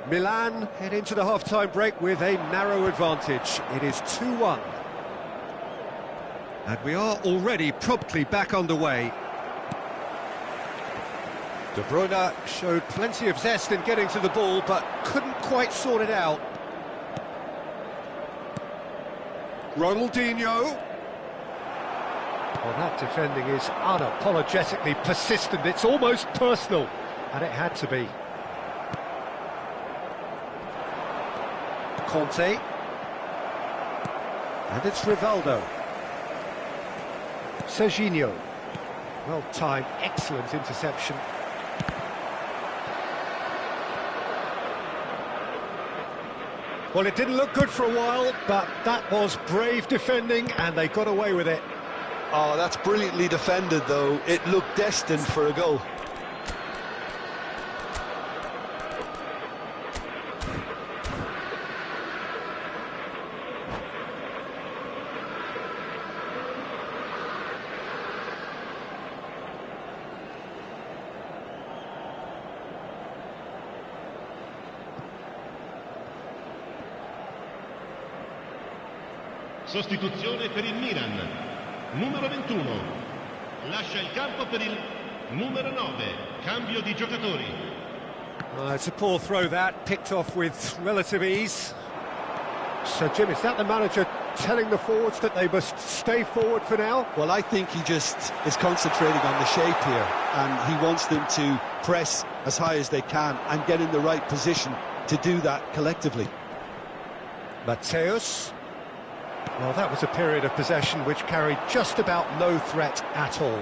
Milan head into the half-time break with a narrow advantage. It is 2-1. And we are already promptly back underway. De Bruyne showed plenty of zest in getting to the ball, but couldn't quite sort it out. Ronaldinho. Well, that defending is unapologetically persistent. It's almost personal, and it had to be. Conte. And it's Rivaldo. Serginho. Well timed, excellent interception. Well, it didn't look good for a while, but that was brave defending, and they got away with it. Oh, that's brilliantly defended, though. It looked destined for a goal. Sostituzione per il Milan. Numero 21. Lascia il campo per il numero 9. Cambio di giocatori. It's a poor throw that, picked off with relative ease. So, Jim, is that the manager telling the forwards that they must stay forward for now? Well, I think he just is concentrating on the shape here, and he wants them to press as high as they can and get in the right position to do that collectively. Mateus. Well, that was a period of possession which carried just about no threat at all.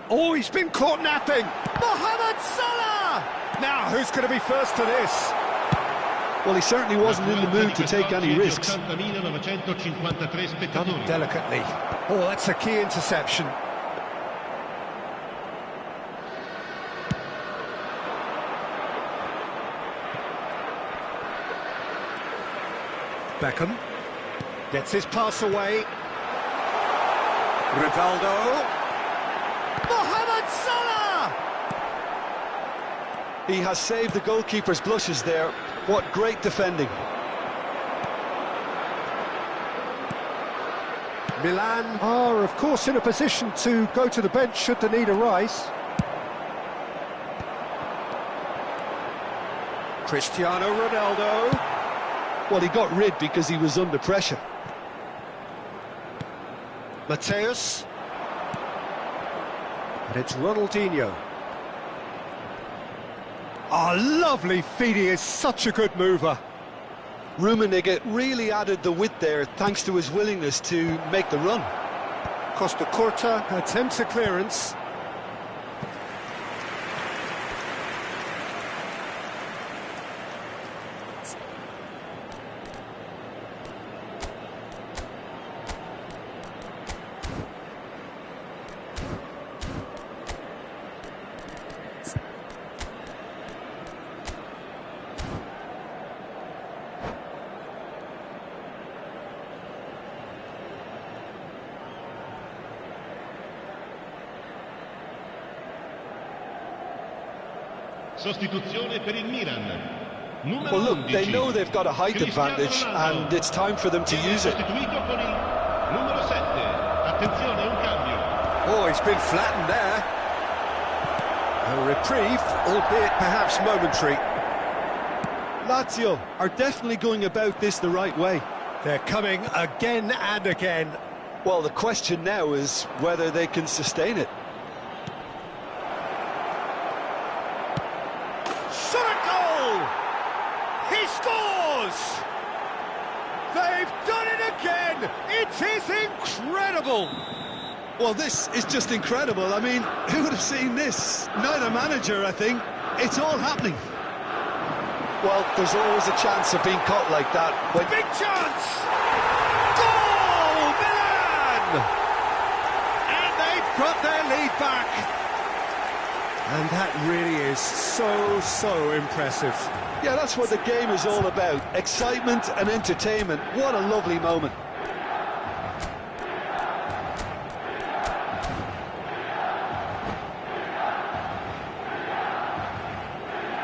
Oh, he's been caught napping! Mohamed Salah! Now, who's going to be first to this? Well, he certainly wasn't in the mood to take any risks. Done delicately. Oh, that's a key interception. Beckham gets his pass away. Rivaldo. Mohamed Salah! He has saved the goalkeeper's blushes there. What great defending. Milan are, of course, in a position to go to the bench should the need arise. Cristiano Ronaldo. Well, he got rid because he was under pressure. Mateus. And it's Ronaldinho. Oh, lovely feed, he is such a good mover. Rummenigge really added the width there thanks to his willingness to make the run. Costa Curta attempts a clearance. Sostituzione per il Milan. Numero Well, look, 11. they know they've got a height advantage, and it's time for them to use it. Sostituito con il numero 7. Attenzione, un cambio. Oh, he's been flattened there. A reprieve, albeit perhaps momentary. Lazio are definitely going about this the right way. They're coming again and again. Well, the question now is whether they can sustain it. Shot a goal! He scores! They've done it again! It is incredible! Well, this is just incredible. I mean, who would have seen this? Neither manager, I think. It's all happening. Well, there's always a chance of being caught like that. When Big chance! Goal! Milan! And they've got their lead back. And that really is so impressive. Yeah, that's what the game is all about. Excitement and entertainment. What a lovely moment.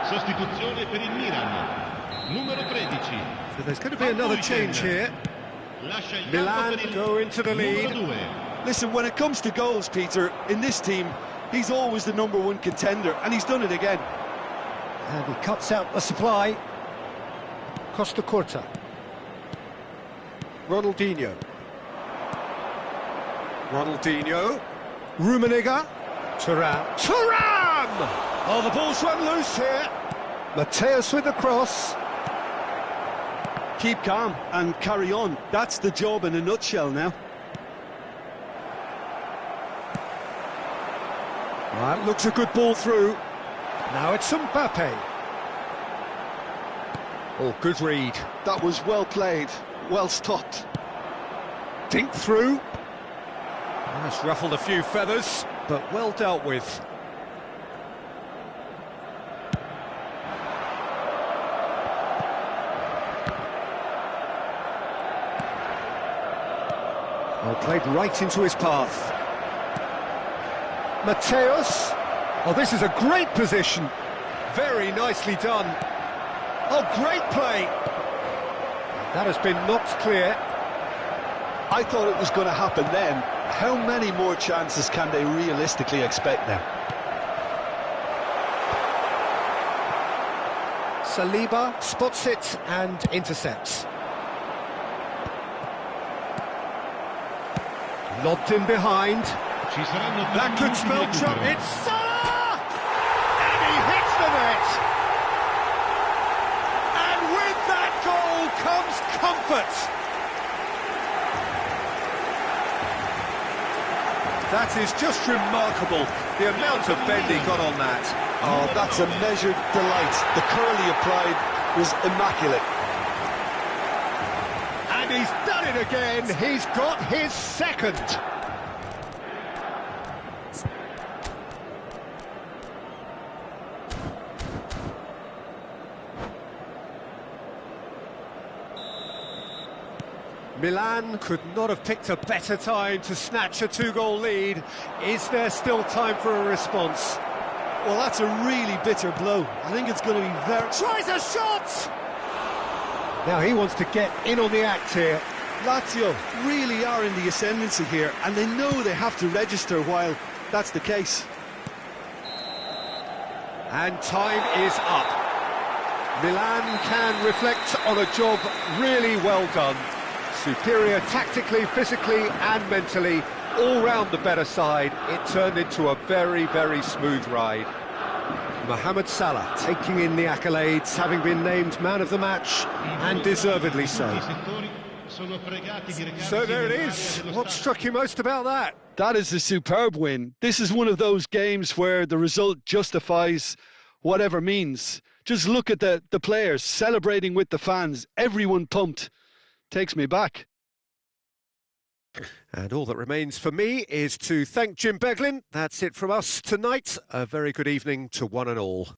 Sostituzione per il Milan. Numero 13. So there's going to be another change here. Lascia il campo Milan per il go into the lead. numero 2. Listen, when it comes to goals, Peter, in this team, he's always the #1 contender, and he's done it again. And he cuts out the supply. Costa Curta. Ronaldinho. Rummenigge. Thuram! Oh, the ball's run loose here. Mateus with the cross. Keep calm and carry on. That's the job in a nutshell now. That looks a good ball through. Now it's Mbappe. Oh, good read. That was well played, well stopped. Dink through. That's ruffled a few feathers, but well dealt with. Well, played right into his path. Mateus. Oh, this is a great position. Very nicely done. Oh, great play. That has been knocked clear. I thought it was going to happen then. How many more chances can they realistically expect now? Saliba spots it and intercepts. Lobbed in behind. That could spell trouble. It's Salah! And he hits the net! And with that goal comes comfort. That is just remarkable, the amount of bend he got on that. Oh, that's a measured delight. The curl he applied was immaculate. And he's done it again. He's got his second. Milan could not have picked a better time to snatch a two-goal lead. Is there still time for a response? Well, that's a really bitter blow. I think it's going to be very... Tries a shot! Now he wants to get in on the act here. Lazio really are in the ascendancy here, and they know they have to register while that's the case. And time is up. Milan can reflect on a job really well done. Superior tactically, physically and mentally, all round the better side. It turned into a very, very smooth ride. Mohamed Salah taking in the accolades, having been named man of the match, and deservedly so. So there it is. What struck you most about that? That is a superb win. This is one of those games where the result justifies whatever means. Just look at the players celebrating with the fans, everyone pumped. Takes me back. And all that remains for me is to thank Jim Beglin. That's it from us tonight. A very good evening to one and all.